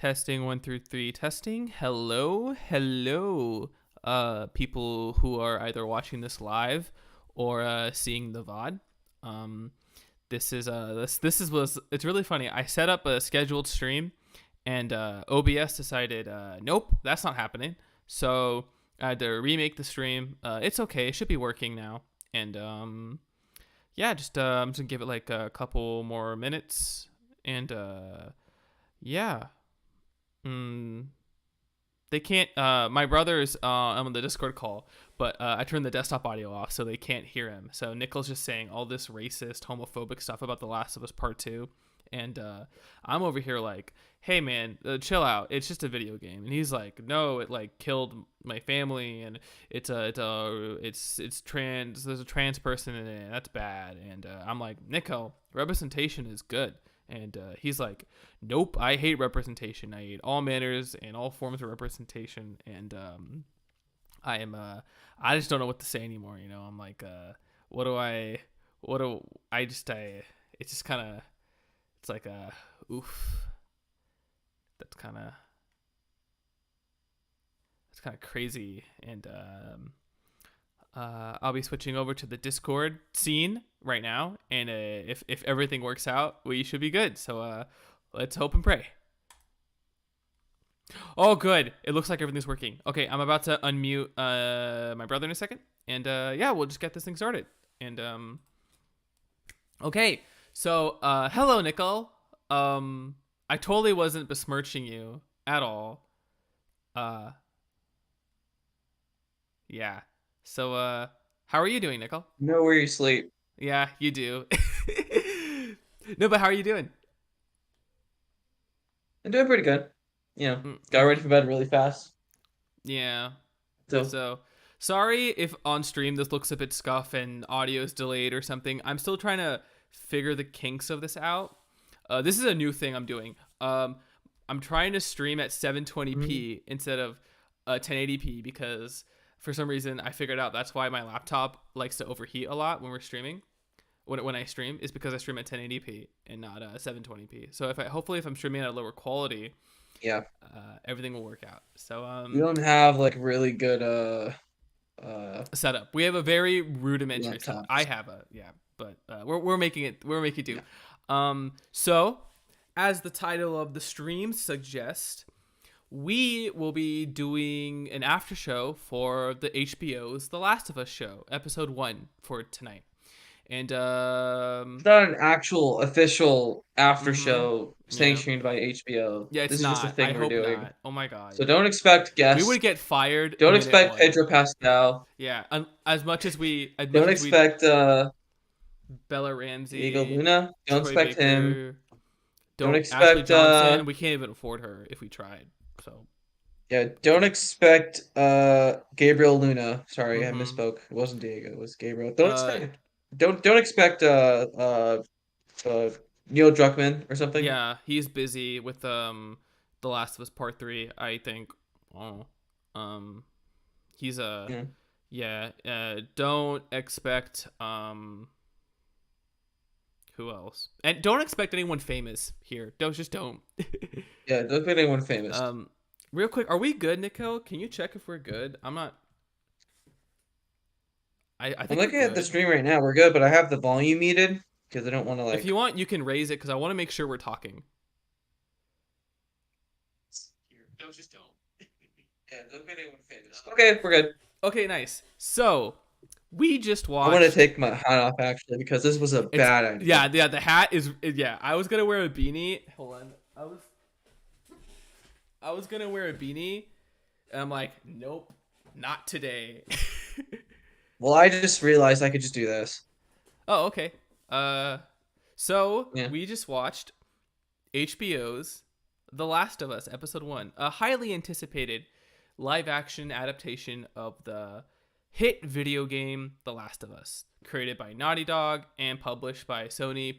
Testing 1 through 3. Testing. Hello, hello. People who are either watching this live or seeing the VOD. This is was it's really funny. I set up a scheduled stream, and OBS decided, nope, that's not happening. So I had to remake the stream. It's okay. It should be working now. And yeah, just I'm just gonna give it like a couple more minutes, and yeah. They can't. My brother's on the Discord call, but I turned the desktop audio off so they can't hear him. So Nichols just saying all this racist, homophobic stuff about The Last of Us Part 2, and I'm over here like, hey man, chill out. It's just a video game, and he's like, no, it like killed my family, and it's trans. There's a trans person in it. And that's bad. And I'm like, Nico, representation is good. And he's like, nope, I hate representation. I hate all manners and all forms of representation. And I just don't know what to say anymore. You know, I'm like, it's just kind of, it's like, oof. That's kind of crazy. And I'll be switching over to the Discord scene right now, and if everything works out, we should be good. So let's hope and pray. Oh, good. It looks like everything's working. Okay, I'm about to unmute my brother in a second, and yeah, we'll just get this thing started. And okay, so hello, Nicole. I totally wasn't besmirching you at all. Yeah. So, how are you doing, Nicole? Know where you sleep. Yeah, you do. No, but how are you doing? I'm doing pretty good. Got ready Mm-hmm. for bed really fast. Yeah. So, So, sorry if on stream this looks a bit scuff and audio is delayed or something. I'm still trying to figure the kinks of this out. This is a new thing I'm doing. I'm trying to stream at 720p instead of 1080p because for some reason I figured out that's why my laptop likes to overheat a lot when we're streaming. When I stream is because I stream at 1080p and not 720p. So hopefully if I'm streaming at a lower quality, yeah. everything will work out. So You don't have like really good setup. We have a very rudimentary setup. I laptops. have but we're making it do. Yeah. So as the title of the stream suggests, we will be doing an after show for the HBO's The Last of Us show, episode 1 for tonight. And It's not an actual official after mm-hmm, show yeah. sanctioned by HBO. Yeah, it's This is just a not. I thing we're hope doing. not. Oh my god. So don't expect We guests. would get fired Don't minute expect 1. Pedro Pascal. Yeah, as much as Don't expect Bella Diego Ramsey, Luna. Don't Troy expect him. Baker, Don't don't Ashley expect Johnson. We can't even afford her if we tried. So, yeah, don't expect Gabriel Luna. Sorry, I mm-hmm. misspoke. It wasn't Diego, it was Gabriel. Uh, Don't expect Neil Druckmann or something. yeah, he's busy with The Last of Us Part 3. I think. Oh, he's Yeah. yeah. Don't expect who else? And don't expect anyone famous here. Don't. Yeah, don't expect anyone famous. Real quick, are we good, Nico? Can you check if we're good? I'm not. I I'm think we're looking at the good. stream right now. We're good, but I have the volume muted because I don't want to If like. you want, you can raise it because I want to make sure we're talking. No, just don't. Yeah, don't expect anyone famous. Okay, we're good. Okay, nice. So we just I want to watched. take my hat off actually because this was a It's bad idea. yeah. The hat is yeah. I was gonna wear a beanie. Hold on. I was gonna wear a beanie, and I'm like, nope, not today. Well, I just realized I could just do this. Oh, okay. So Yeah. we just watched HBO's The Last of Us episode 1, a highly anticipated live action adaptation of the hit video game The Last of Us, created by Naughty Dog and published by Sony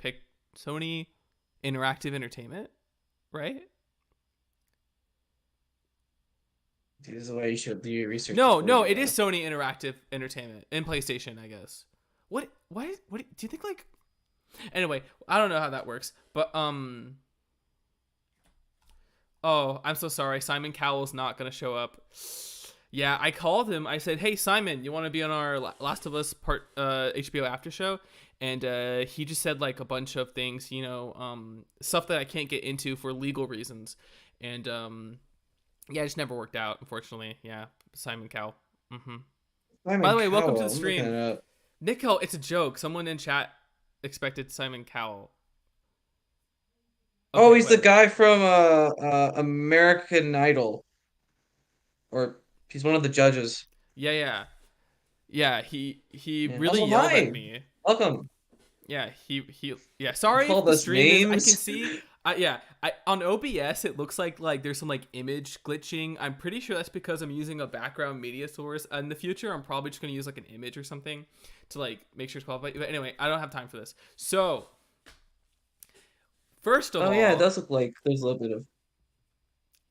Interactive Entertainment, right? This is the way you should do your research No, before no, you it is Sony Interactive Entertainment and PlayStation, I guess. What do you think like anyway, I don't know how that works, but Oh, I'm so sorry. Simon Cowell's not gonna show up. Yeah, I called him. I said, "Hey, Simon, you want to be on our Last of Us part HBO after show?" And he just said like a bunch of things, stuff that I can't get into for legal reasons. And yeah, it just never worked out, unfortunately. Yeah, Simon Cowell. hmm By Simon the way, welcome to the Cowell. I'm looking stream, it up. Nick. Cowell, it's a joke. Someone in chat expected Simon Cowell. Oh, Okay, he's the whatever. guy from American Idol, or he's one of the judges. Yeah, yeah, yeah. He Yeah. really Also, yelled at hi, me. welcome. Yeah, he yeah. You Sorry if called the us stream is. I can names. see. Yeah, I on OBS it looks like there's some like image glitching. I'm pretty sure that's because I'm using a background media source. In the future, I'm probably just gonna use like an image or something to like make sure it's qualified. But anyway, I don't have time for this. So first of Oh yeah, it all, does look like there's a little bit of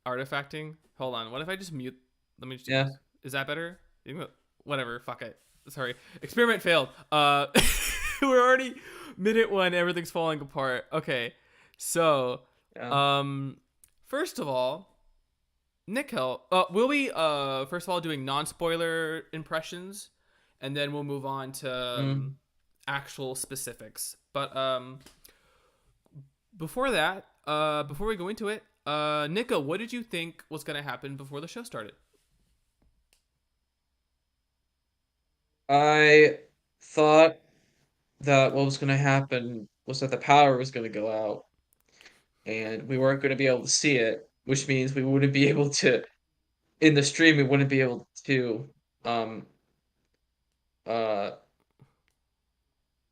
artifacting. Hold on. What if I just mute? Let me just do yeah. this. Is that better? Whatever. Fuck it. Sorry. Experiment failed. We're already minute one. Everything's falling apart. Okay. So, Yeah. um, first of all, Nickel, will we first of all doing non-spoiler impressions, and then we'll move on to Mm. actual specifics. But before that, before we go into it, Nico, what did you think was gonna happen before the show started? I thought that what was going to happen was that the power was going to go out and we weren't going to be able to see it, which means we wouldn't be able to in the stream. We wouldn't be able to um uh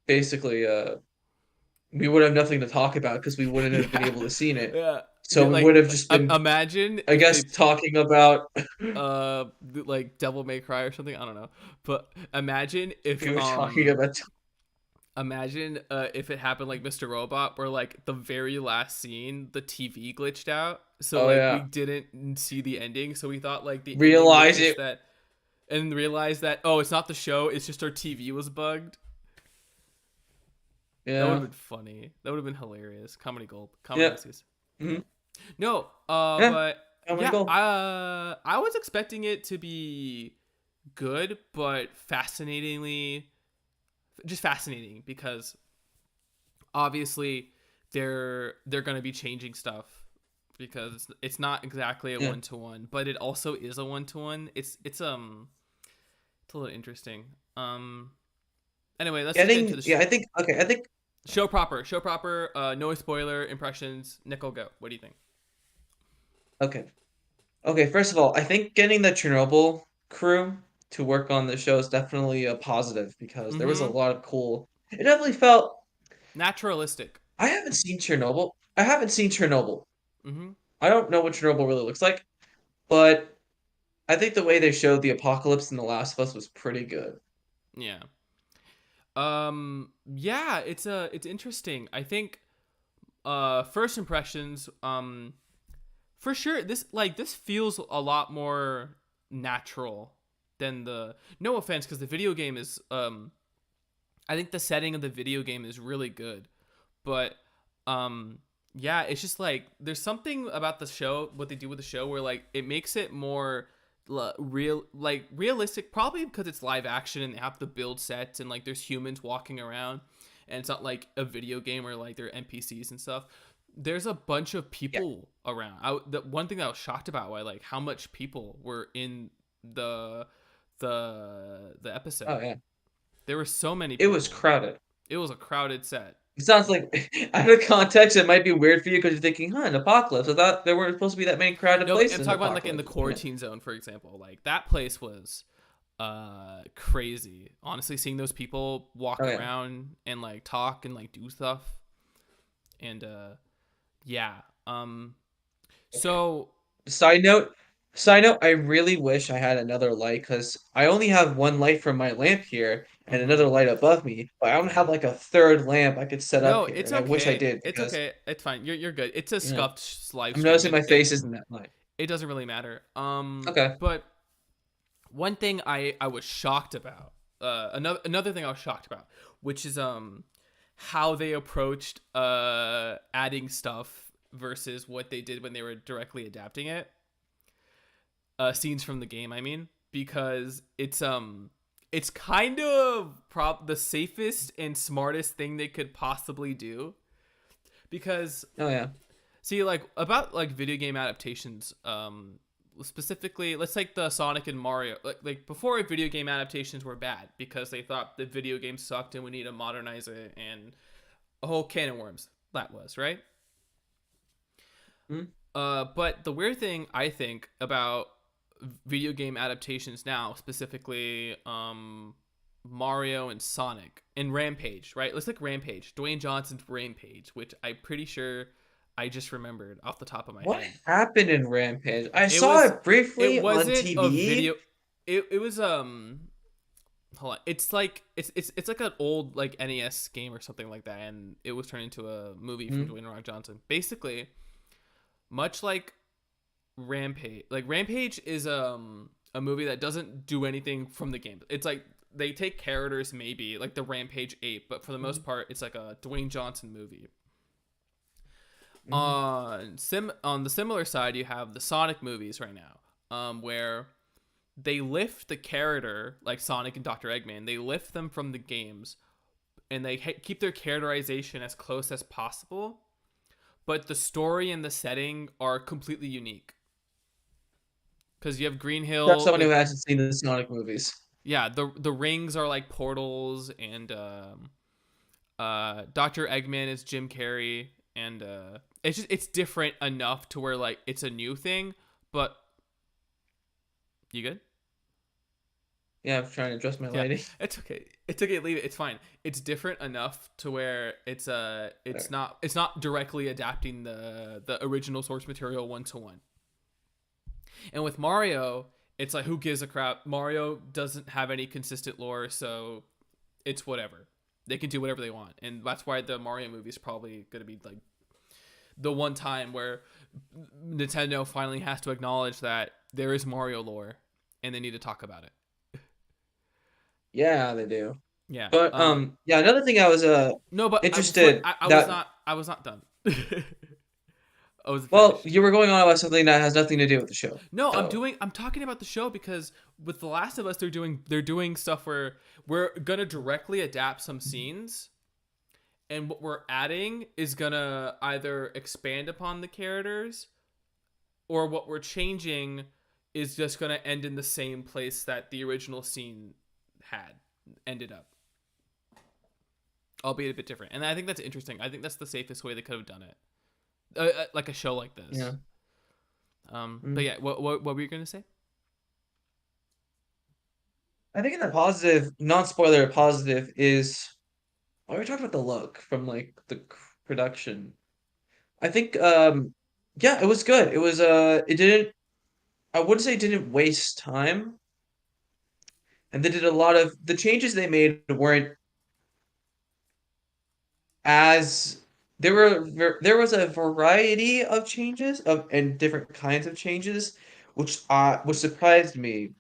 basically we would have nothing to talk about because we wouldn't have been Yeah, able to see it. yeah, So yeah. we Like, would have just been, imagine I if guess, they talking about like Devil May Cry or something. I don't know, but imagine if we were talking about if it happened like Mr. Robot, where like the very last scene, the TV glitched out, so oh like we yeah, didn't see the ending, so we thought like the ending was realize just it. that, and realized that oh, it's not the show, it's just our TV was bugged. That would have Yeah. been funny. That would have been hilarious. Comedy gold. Comedy Yeah. assies. Hmm. No, Yeah. but Comedy yeah, gold. I was expecting it to be good, but just fascinating because obviously they're going to be changing stuff because it's not exactly a Yeah. 1-to-1, but it also is a 1-to-1. It's a little interesting. Anyway, let's just get into Getting, the yeah, I think, okay, I think, show proper. No spoiler impressions. Nickel, go. What do you think? okay. Okay, first of all, I think getting the Chernobyl crew to work on the show is definitely a positive because there was a Mm-hmm. lot of cool. It definitely felt. Naturalistic. I haven't seen Chernobyl. I haven't seen Chernobyl. Mm-hmm. I don't know what Chernobyl really looks like, but I think the way they showed the apocalypse in The Last of Us was pretty good. Yeah. Yeah, it's interesting. I think first impressions, for sure this feels a lot more natural than the, no offense, because the video game is I think the setting of the video game is really good, but yeah, it's just like there's something about the show, what they do with the show, where like it makes it more realistic, probably because it's live action and they have to build sets and like there's humans walking around, and it's not like a video game where like there are NPCs and stuff. There's a bunch of Yeah. people around. The one thing that I was shocked about, why like how much people were in the the Oh episode. yeah. There were so many It was people. crowded. It was a crowded set. It sounds like out of context, it might be weird for you because you're thinking, huh, an apocalypse. I thought there weren't supposed to be that many crowded No, but places I'm in the talking about like in the apocalypse. Yeah. quarantine zone, for example. Like that place was crazy. Honestly, seeing those people walk Oh yeah. around and like talk and like do stuff. And yeah. Okay. So Side note, side note, I really wish I had another light because I only have one light from my lamp here and mhm. another light above me, but I don't have like a third lamp I could set up No, here, it's and I wish I okay. did It's because, okay. It's fine. You're good. It's a you know, scuffed live I'm stream. noticing my It face isn't that light. it doesn't really matter. Okay. But one thing I was shocked about, another thing I was shocked about, which is how they approached adding stuff versus what they did when they were directly adapting it. Scenes from the game, I mean, because it's kind of the safest and smartest thing they could possibly do. Because Oh yeah. see, like about like video game adaptations, specifically, let's take the Sonic and Mario. Like before, video game adaptations were bad because they thought the video game sucked and we need to modernize it, and a whole can of worms that was right. Mhm. But the weird thing I think about video game adaptations now, specifically Mario and Sonic and Rampage, right? Let's like Rampage, Dwayne Johnson's Rampage, which I'm pretty sure I just remembered off the top of my What head. happened in Rampage? I It saw was it it briefly on wasn't a TV. video. It was hold on. It's like it's like an old like NES game or something like that, and it was turned into a movie from Mhm. Dwayne Rock Johnson. Basically, much like Rampage. Like Rampage is a movie that doesn't do anything from the game. It's like they take characters maybe like the Rampage ape, but for the most Mhm. part it's like a Dwayne Johnson movie. Mhm. On the similar side, you have the Sonic movies right now, where they lift the character like Sonic and Dr. Eggman. They lift them from the games and they keep their characterization as close as possible, but the story and the setting are completely unique. Because you have Green That's Hill, someone who like hasn't seen the Sonic movies. yeah, the rings are like portals, and Dr. Eggman is Jim Carrey, and it's different enough to where like it's a new thing. But you good? Yeah, I'm trying to adjust my Yeah, lighting. it's okay. It's okay. Leave it. It's fine. It's different enough to where Alright. it's not directly adapting the original source material one to one. And with Mario, it's like who gives a crap? Mario doesn't have any consistent lore, so it's whatever. They can do whatever they want, and that's why the Mario movie is probably gonna be like the one time where Nintendo finally has to acknowledge that there is Mario lore, and they need to talk about it. Yeah, they do. Yeah. But yeah, another thing I was No, but interested that I was not done. I wasn't well, finished. you were going on about something that has nothing to do with the show. No, So, I'm talking about the show because with The Last of Us, they're doing stuff where we're gonna directly adapt some scenes, and what we're adding is gonna either expand upon the characters, or what we're changing is just gonna end in the same place that the original scene had ended up, albeit a bit different. And I think that's interesting. I think that's the safest way they could have done it, like a show like yeah. this. But Mm. yeah, what were you gonna say? I think in the positive, non-spoiler positive is we talked about the look from like the production. I think yeah, it was good. It was it didn't I wouldn't say it didn't waste time. And they did a lot of the changes they made weren't as there was a variety of changes of and different kinds of changes which surprised me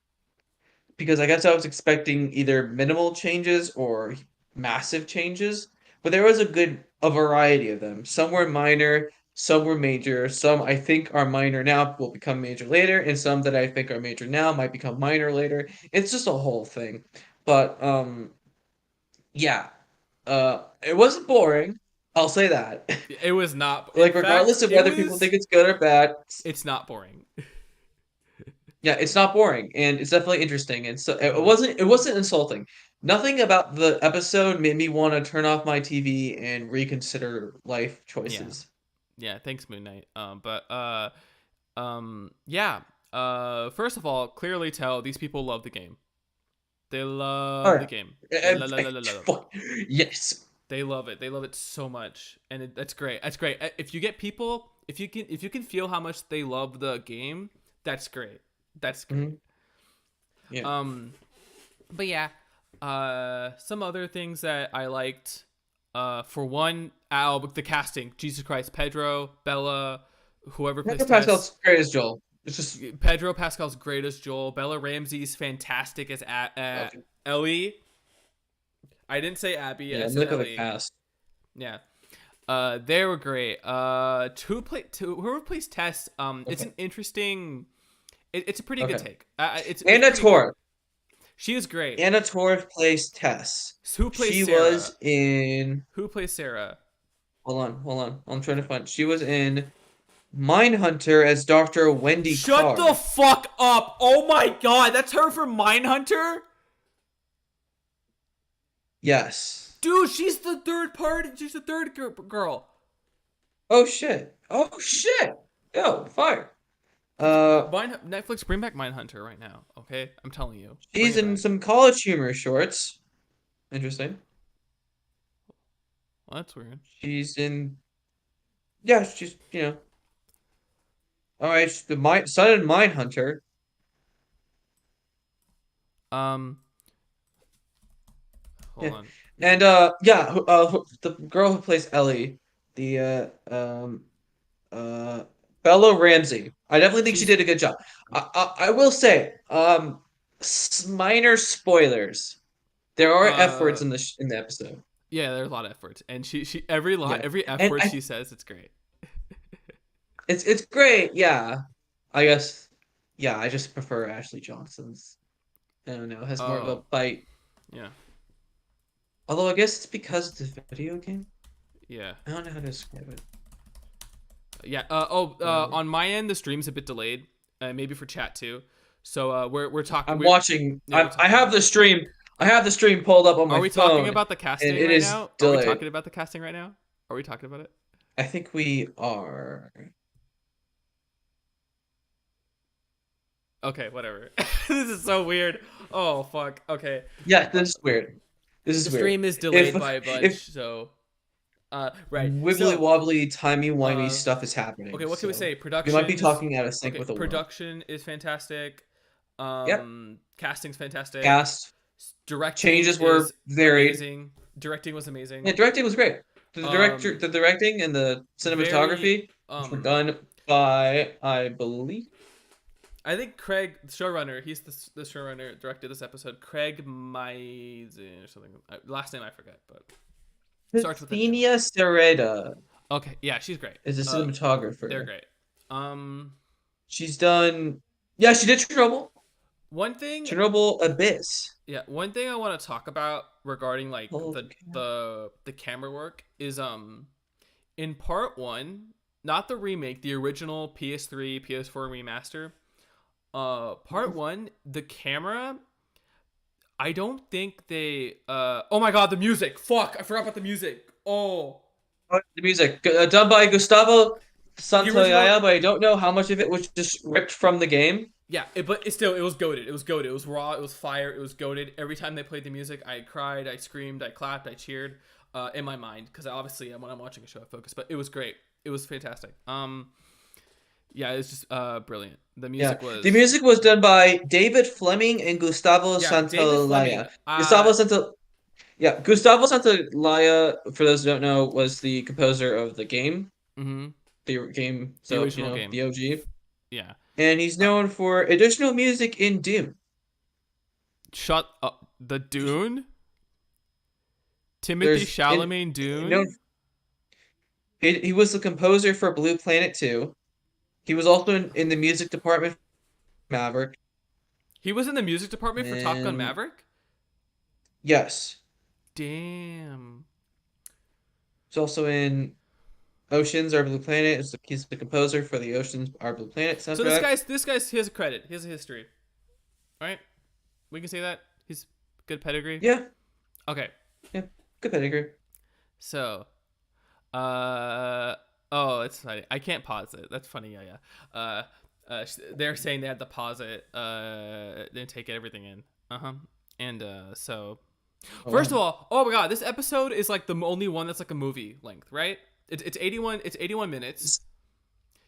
because I guess I was expecting either minimal changes or massive changes, but there was a variety of them. Some were minor, some were major, some I think are minor now will become major later, and some that I think are major now might become minor later. It's just a whole thing. But yeah. It wasn't boring. I'll say that. It was not. In Like fact, regardless of whether people think it's good or bad, it's not boring. yeah, it's not boring and it's definitely interesting. And so Mhm. it wasn't insulting. Nothing about the episode made me want to turn off my TV and reconsider life Yeah, choices. yeah. Thanks, Moon Knight. Yeah. First of all, clearly tell these people love the game. They Oh love the yeah. game. Uh, Love it. yes. They love it. They love it so much, and that's great. That's great. If you get people, if you can feel how much they love the game, that's great. That's great. Mhm. Yeah. Um, but yeah, some other things that I liked. For one, the casting. Jesus Christ, Pedro, Bella, whoever plays Pedro Tess. Pascal's great as Joel. It's just Pedro Pascal's great as Joel. Bella Ramsey's fantastic as okay. Ellie. I didn't say Abby. I Yeah, said look at the Ellie. cast. Yeah. They were great. Whoever plays Tess, it's Okay. an interesting. It's a pretty good Okay. take. It's Anna pretty good. Torv. She is great. Anna Torv plays Tess. So who plays She Sarah? was in. Who plays Sarah? Hold on, hold on. I'm trying to find. She was in Mindhunter as Dr. Wendy Shut the Carr. fuck up! Oh my god, that's her from Mindhunter? Yes. Dude, she's the third party. She's the third girl. Oh shit. Oh shit. Yo, fire. Uh, Netflix, bring back Mindhunter right now, okay? I'm telling you. Bring she's it in back. some College Humor shorts. Interesting. Well, that's weird. She's in. Yeah, she's All right, the Son in Mindhunter. Um, Yeah, hold on. and yeah, the girl who plays Ellie, the uh Bella Ramsey. I definitely think she She's did a good job. I will say, minor spoilers. There are F words uh in the episode. yeah, there's a lot of efforts, and she Yeah, every F and word she says, it's great. it's great. Yeah, I guess. Yeah, I just prefer Ashley Johnson's. I don't know, has more of a Oh, bite. yeah, Although I guess it's because it's a video game. yeah, I don't know how to describe it. yeah. Whatever. On my end, the stream's a bit delayed, maybe for chat too. So we're talking. I'm watching. Yeah, we're I talking. have the stream. I have the stream pulled up on Are my we talking phone, about the and casting it right is now? Are we delayed. talking about the casting right now? Are we talking about it? I think we are. Okay, whatever. This is so weird. Oh fuck. Okay. Yeah, Uh, this is weird. This the is weird. stream is If delayed by a if bunch, so right. wibbly So wobbly, timey wimey uh stuff is happening, okay, what can we so say? we might be Production is talking out of sync okay. with the world. Production is fantastic. Yep. Casting's fantastic. Cast Directing changes were is varied. amazing. Directing was Yeah, amazing. directing was great. Um, The directing, and the very cinematography, which were done by, I believe, I think Craig, the showrunner, he's the showrunner, directed this episode. Craig Mazin or something. Last name I forget, but starts with an M. Christina Sereda Okay, yeah, she's great. is a They're cinematographer. great. Um, She's done. Yeah, she did Chernobyl. one thing, Chernobyl Abyss. yeah, one thing I want to talk about regarding like Hold the camera work is in part one, not the remake, the original PS3, PS4 remaster. Part one, the camera. I don't think they. Oh my god, the music! Fuck, I forgot about the music. Oh, the music done by Gustavo the original. Santaolalla, but I don't know how much of it was just ripped from the game. Yeah, but it still, it was goaded. It was goaded. It was raw. It was fire. It was goaded. Every time they played the music, I cried, I screamed, I clapped, I cheered. In my mind, because obviously when I'm watching a show, I focus. But it was great. It was fantastic. Yeah, it's just brilliant. The Yeah, music the was. music was done by David Fleming and Gustavo Yeah, David Fleming. Santaolalla. Gustavo Santa, yeah, Gustavo Santaolalla, for those who don't know, was the composer of the game, Mm-hmm. the game. The So original game. the OG, Yeah. and he's Uh, known for additional music in Doom. Shut up. The Dune. Timothy There's in Chalamet known Dune. he was the composer for Blue Planet 2. He was also in the music department for Maverick. He was in the music department for Top Gun And Maverick. yes, Damn. he's also in Oceans Our Blue Planet. He's the composer for the Oceans Our Blue Planet So soundtrack. this guy's he has a credit. He has a history. Right? We can say that he's good pedigree. Yeah, Okay. yeah, good pedigree. So, uh, oh, it's funny. I can't pause it. That's funny. Yeah, yeah. They're saying they had to pause it. Then take everything in. Uh huh. And so Oh, first of wow. all, oh my god, this episode is like the only one that's like a movie length, right? It's 81 minutes.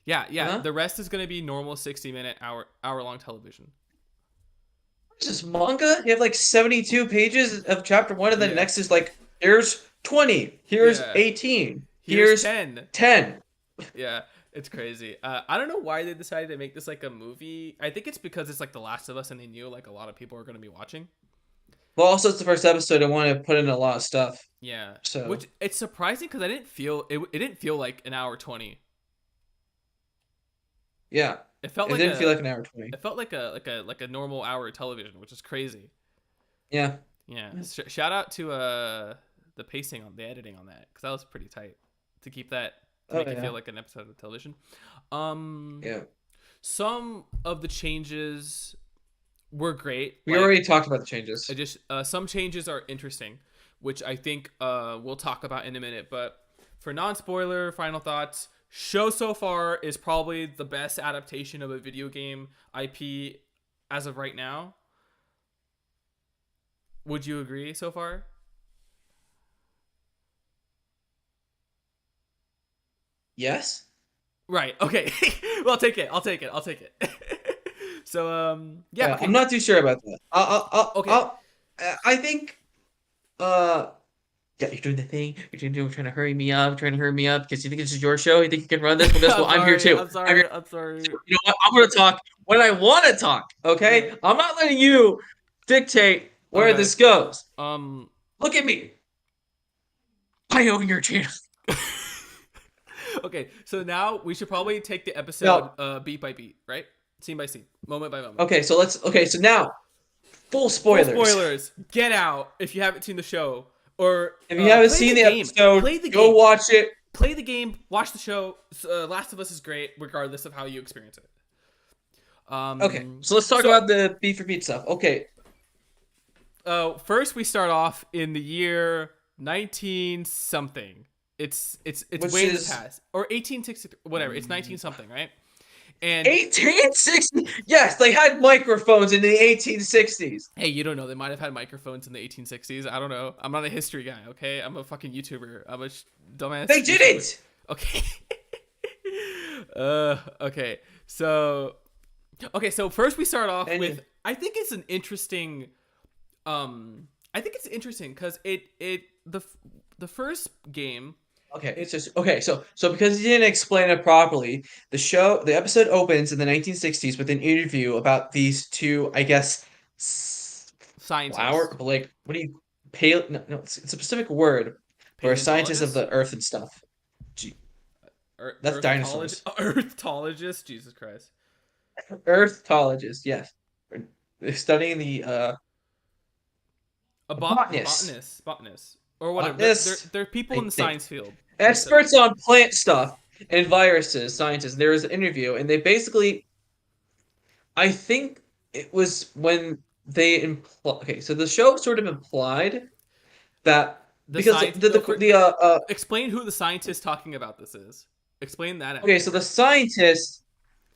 Yeah, yeah. Huh? The rest is gonna be normal 60-minute hour long television. Is this manga? You have like 72 pages of chapter one, and then Yeah, next is like, here's 20, here's yeah. 18, Here's here's 10. 10. Yeah, it's crazy. I don't know why they decided to make this like a movie. I think it's because it's like The Last of Us, and they knew like a lot of people are gonna be watching. Well, also it's the first episode. I want to put in a lot of stuff. Yeah, So which it's surprising because I didn't feel it. It didn't feel like an hour 20. yeah, It felt it like didn't feel a. like an hour 20. It felt like a normal hour of television, which is crazy. Yeah. Yeah. Shout out to the pacing on the editing on that because that was pretty tight to keep that to Oh make it feel yeah. like an episode of television. Um, Yeah. some of the changes were great. We already talked about the changes. Some changes are interesting, which I think we'll talk about in a minute. But for non-spoiler, final thoughts. Show so far is probably the best adaptation of a video game IP as of right now. Would you agree so far? Yes. Right. Okay. Well, I'll take it. I'll take it. I'll take it. So yeah. Okay. I'm not too sure about that. Okay. I think uh yeah, you're doing the thing. You're trying to hurry me up, trying to hurry me up because you think this is your show. You think you can run this? Well, guess I'm what? I'm here sorry. too. I'm I'm here. sorry. I'm sorry. You know what? I'm gonna talk when I want to talk. Yeah. Okay? I'm not letting you dictate where Okay. this goes. Um. Look at me. I own your channel. Okay. So now we should probably take the episode No. beat by beat, right? Scene by scene, moment by moment. Okay, so let's. Okay, so now full Full spoilers. spoilers. Get out if you haven't seen the show, or If you haven't play seen the the game. episode, Play the go game. watch it. Play the game. Watch the show. Last of Us is great, regardless of how you experience it. Okay, so let's talk So about the beat for beat stuff. Okay, first we start off in the year 19 something. It's which way in the is past, or 1860, whatever. It's 19 something, right? And 1860. Yes, they had microphones in the 1860s. hey, you don't know. They might have had microphones in the 1860s. I don't know. I'm not a history guy, okay? I'm a fucking YouTuber. I'm a dumbass They YouTuber. didn't. Okay. Okay. So first we start off And with I think it's interesting cuz the first game okay, it so because you didn't explain it properly, the episode opens in the 1960s with an interview about these two, I guess, scientist flower, like what do you pale? No, it's a specific word for scientists of paleontologist the earth and stuff. Gee, that's earthologist dinosaurs. earthologist Jesus Christ. Earthologist, yes. They're studying the botanists. Botanist or whatever. Botanists, They're people in I the think. science field. Let's say. Experts on plant stuff and viruses, scientists. There was an interview, and they basically, I think it was when they okay, so the show sort of implied that The because science explain who the scientist talking about this is. Explain that okay, so actor. the scientist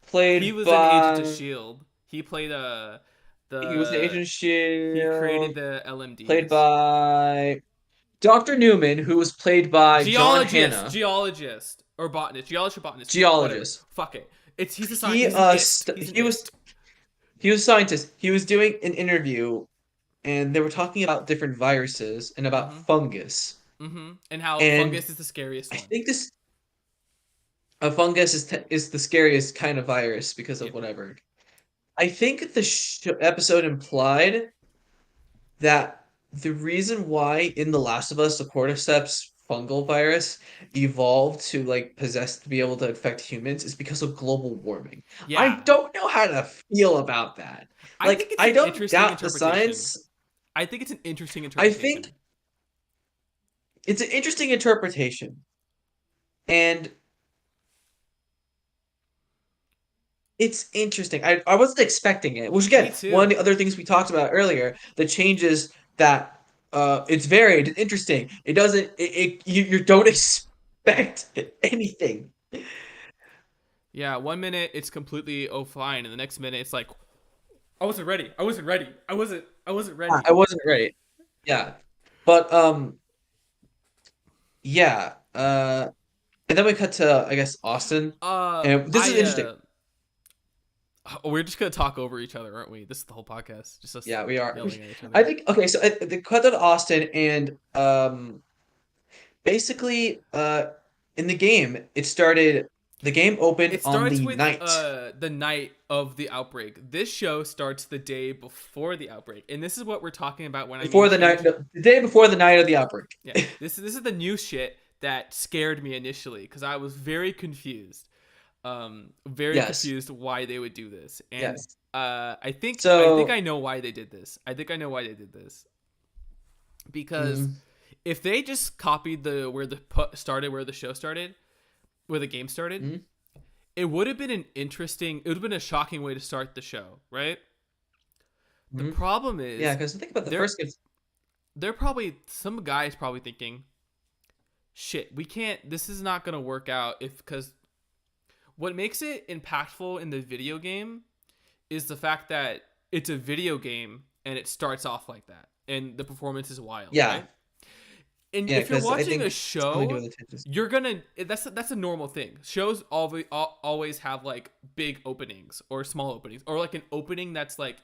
He played was an agent of by Shield. He played he was an the Agent he created Shield, the played LMDs. by Dr. Newman, who was played by John Hannah, Geologist or botanist, geologist or botanist, whatever. geologist. Fuck it. It's he's a science. He He's an it. He's an it. he was a scientist. He was doing an interview, and they were talking about different viruses and about Mm-hmm. fungus. Mm-hmm. And how And fungus is the scariest I one. think this a fungus is the scariest kind of virus because of Yep. whatever. I think the episode implied that the reason why in The Last of Us the cordyceps fungal virus evolved to like possess to be able to infect humans is because of global warming. I Yeah. don't know how to feel about that. I think Like it's I an don't interesting doubt the interpretation. science. I think it's an interesting I think interpretation. it's an interesting interpretation. And it's interesting. I wasn't expecting it. Which Me again, one of too. the other things we talked about earlier, the changes that it's varied, it's interesting. It doesn't you don't expect anything. Yeah, 1 minute it's completely oh fine, and the next minute it's like I wasn't ready. I wasn't ready. I wasn't ready. I wasn't ready. Yeah. But yeah, and then we cut to I guess Austin. And this is I interesting. we're just gonna talk over each other, aren't we? This is the whole podcast, just us Yeah, we are. yelling at each I other. think okay, so they cut to Austin and basically in the game it started The game opened It on starts the with night the night of the outbreak. This show starts the day before the outbreak, and this is what we're talking about when I mean before the night, change. no, the day before the night of the outbreak. Yeah, this is the new shit that scared me initially because I was very Yes, confused why they would do this, and yes. I think So, I know why they did this. I think I know why they did this because mm, if they just copied the where the started where the show started, where the game started, mm, it would have been it would have been a shocking way to start the show, right? The mm. problem Yeah, is because think about the they're first game. they're probably some guys probably thinking, shit, we can't. This is not gonna work out if because what makes it impactful in the video game is the fact that it's a video game and it starts off like that and the performance is wild, Yeah, right? And yeah, if you're because I watching a think something to do show, with attention. you're gonna that's a normal thing. Shows always have like big openings or small openings or like an opening that's like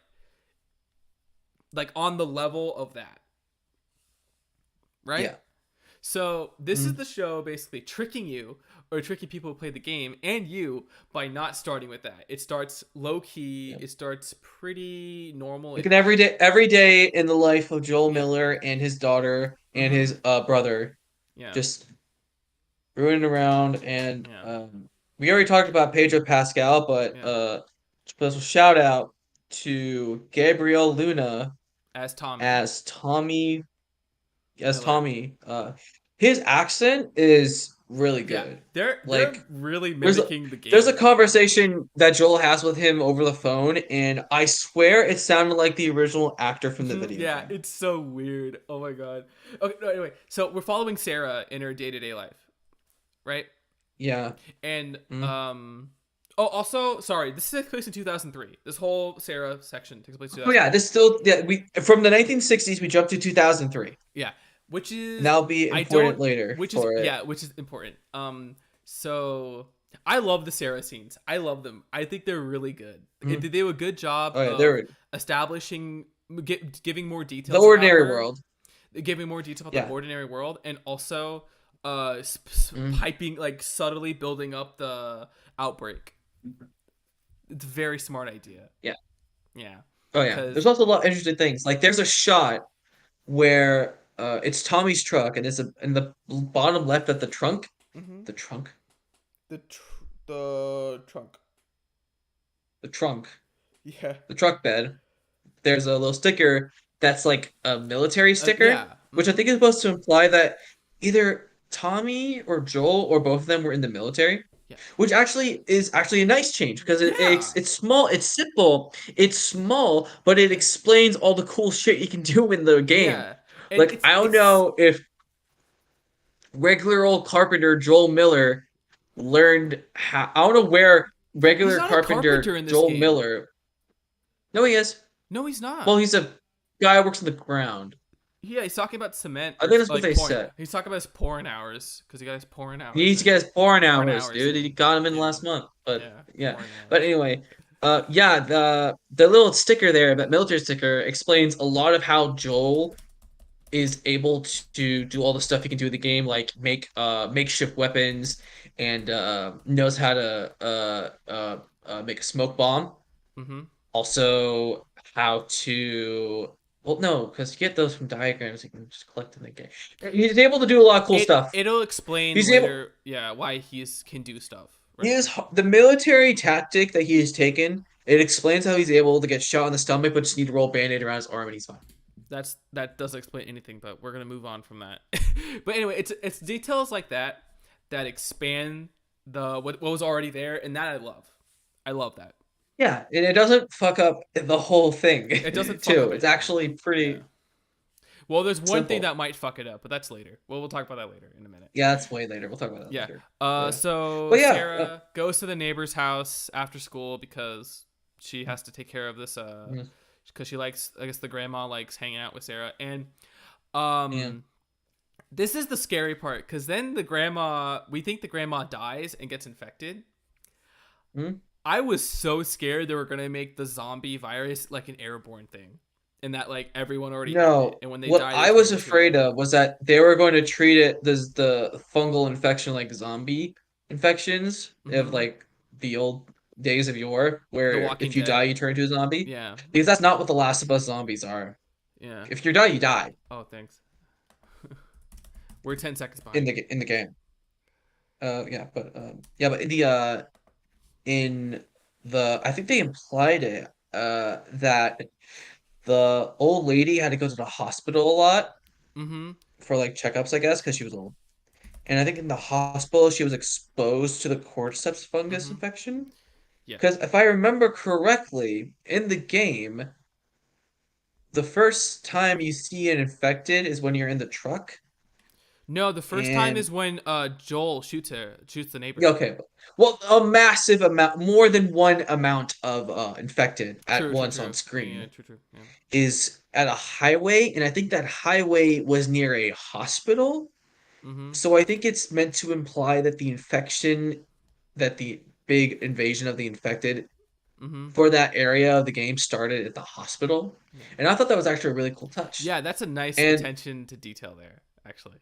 on the level of that, right? Yeah. So this is Mm, the show basically tricking you or tricking people who play the game and you by not starting with that. It starts low key. yeah. It starts pretty normal. Like an every day in the life of Joel Yeah. Miller and his daughter and Mm-hmm. his brother, Yeah. just running around. And Yeah. we already talked about Pedro Pascal, but Yeah. special shout out to Gabriel Luna As Tommy as Tommy. As Miller. Tommy, his accent is really Yeah. good. They're Like really there's a mimicking the there's a game. conversation that Joel has with him over the phone, and I swear it sounded like the original actor from the video Yeah, game. it's so weird. Oh my god. Okay, no, anyway, so we're following Sarah in her day-to-day life, right? Yeah. And Mm. oh, also, sorry, this takes place in 2003. This whole Sarah section takes place in Oh yeah, 2003. this still, yeah, we from the 1960s we jumped to 2003, Yeah, which and is that'll be I don't important later which is for it. yeah, which is important. So I love the Sarah scenes. I love them. I think they're really good. Mm. They do a good job Oh yeah, of they're establishing giving more the details about ordinary her, world. giving more detail about the Yeah. ordinary world, and also Mm. piping like subtly building up the outbreak. It's a very smart idea. Yeah. Yeah, Oh yeah. because There's also a lot of interesting things. Like there's a shot where it's Tommy's truck, and it's in the bottom left of the trunk. mm-hmm. The trunk. The trunk. The trunk. Yeah. The truck bed. There's a little sticker that's like a military sticker, Yeah. which I Mm-hmm. think is supposed to imply that either Tommy or Joel or both of them were in the military, Yeah. which actually is actually a nice change because Yeah. it's small, it's simple, it's small, but it explains all the cool shit you can do in the game. Yeah. And Like I don't know if regular old carpenter Joel Miller learned how. I don't know where he's regular not a carpenter carpenter in this Joel game. Miller. No, he is. No, he's Well, not. he's a guy who works on the ground. Yeah, he's talking about cement I or think that's what like they pouring. said. He's talking about his pouring hours because he got his pouring He hours needs to in. get his pouring Pouring hours, hours dude. in. He got him in Yeah. last month. But Yeah. yeah. Pouring But hours. anyway, yeah, the little sticker there, that military sticker, explains a lot of how Joel is able to do all the stuff he can do in the game, like make makeshift weapons, and knows how to make a smoke bomb. Mm-hmm. Also, how to, well, no, because you get those from diagrams, you can just collect them in the game. He's able to do a lot of cool stuff. It'll explain He's able. later. Yeah, why he's can do stuff. He Right. is the military tactic that he has taken. It explains how he's able to get shot in the stomach, but just need to roll a band-aid around his arm and he's fine. That doesn't explain anything, but we're gonna move on from that. But anyway, it's details like that that expand the what was already there, and that I love. I love that. Yeah, and it doesn't fuck up the whole thing, It doesn't fuck too. up It's anything. actually Yeah. pretty Well, there's one thing simple. that might fuck it up, but that's later. Well, we'll talk about that later in a minute. Yeah, that's way later. We'll talk about that Yeah. later. Yeah. So But yeah, Sarah goes to the neighbor's house after school because she has to take care of this. mm, Because she likes, I guess the grandma likes hanging out with Sarah, and yeah. this is the scary part because then the grandma, we think the grandma dies and gets infected. Mm. I was so scared they were gonna make the zombie virus like an airborne thing, and that like everyone already had it, No, and when they what die, they I turn was into afraid of was that they were going to treat it as the fungal infection like zombie, infections of Mm-hmm. like the old days of yore, The where Walking if you die, Dead. you turn into a zombie. Yeah. Because that's not what the Last of Us zombies are. Yeah. If you die, you die Oh, thanks. We're 10 seconds in behind. the game. Yeah, but in the I think they implied it that the old lady had to go to the hospital a lot Mm-hmm. for like checkups, I guess, because she was old. And I think in the hospital she was exposed to the cordyceps fungus Mm-hmm. infection. Yeah. Because if I remember correctly, in the game, the first time you see an infected is when you're in the truck. No, the first time And is when Joel shoots the neighbor. yeah, okay, well, a massive amount, more than one amount of infected at True, true, once on true. Yeah, screen true, true. Yeah. is at a highway, and I think that highway was near a hospital. Mm-hmm. So I think it's meant to imply that that the big invasion of the infected Mm-hmm. for that area of the game started at the hospital. Yeah. And I thought that was actually a really cool touch. Yeah, that's a nice And attention to detail there, actually.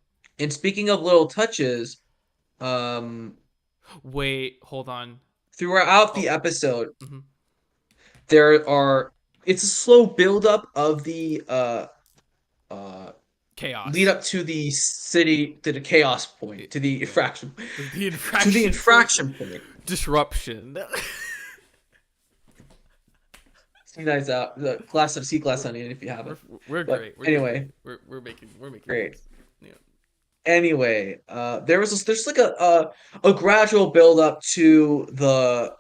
speaking of little touches, um, Wait, hold on. throughout the Oh. episode, Mm-hmm. there are it's a slow build up of the uh lead Chaos. up to the city to the chaos point, to the Yeah. infraction The to the infraction point. infraction point. Disruption. See nice out the class of C class we're, on it if you we're, haven't. we're But great. We're doing anyway, great. We're making great. moves. Yeah. Anyway, there's like a gradual build up to the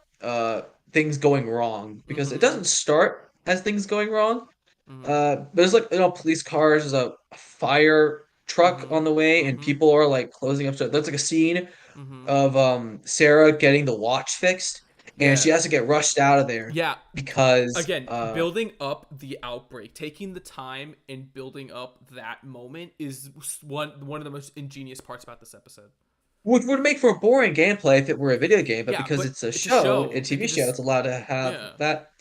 things going wrong because it Mm-hmm. doesn't start as things going wrong. Mm-hmm. There's like police cars, there's a fire truck Mm-hmm. on the way, and Mm-hmm. people are like closing up. So there's like a scene Mm-hmm. of Sarah getting the watch fixed, and she Yeah. has to get rushed out of there Yeah. because Again, building up the outbreak, taking the time and building up that moment is one of the most ingenious parts about this episode. which would make for a boring gameplay if it were a video game, but Yeah, because but it's a it's a show, a show. They TV could show, just it's allowed to have yeah that.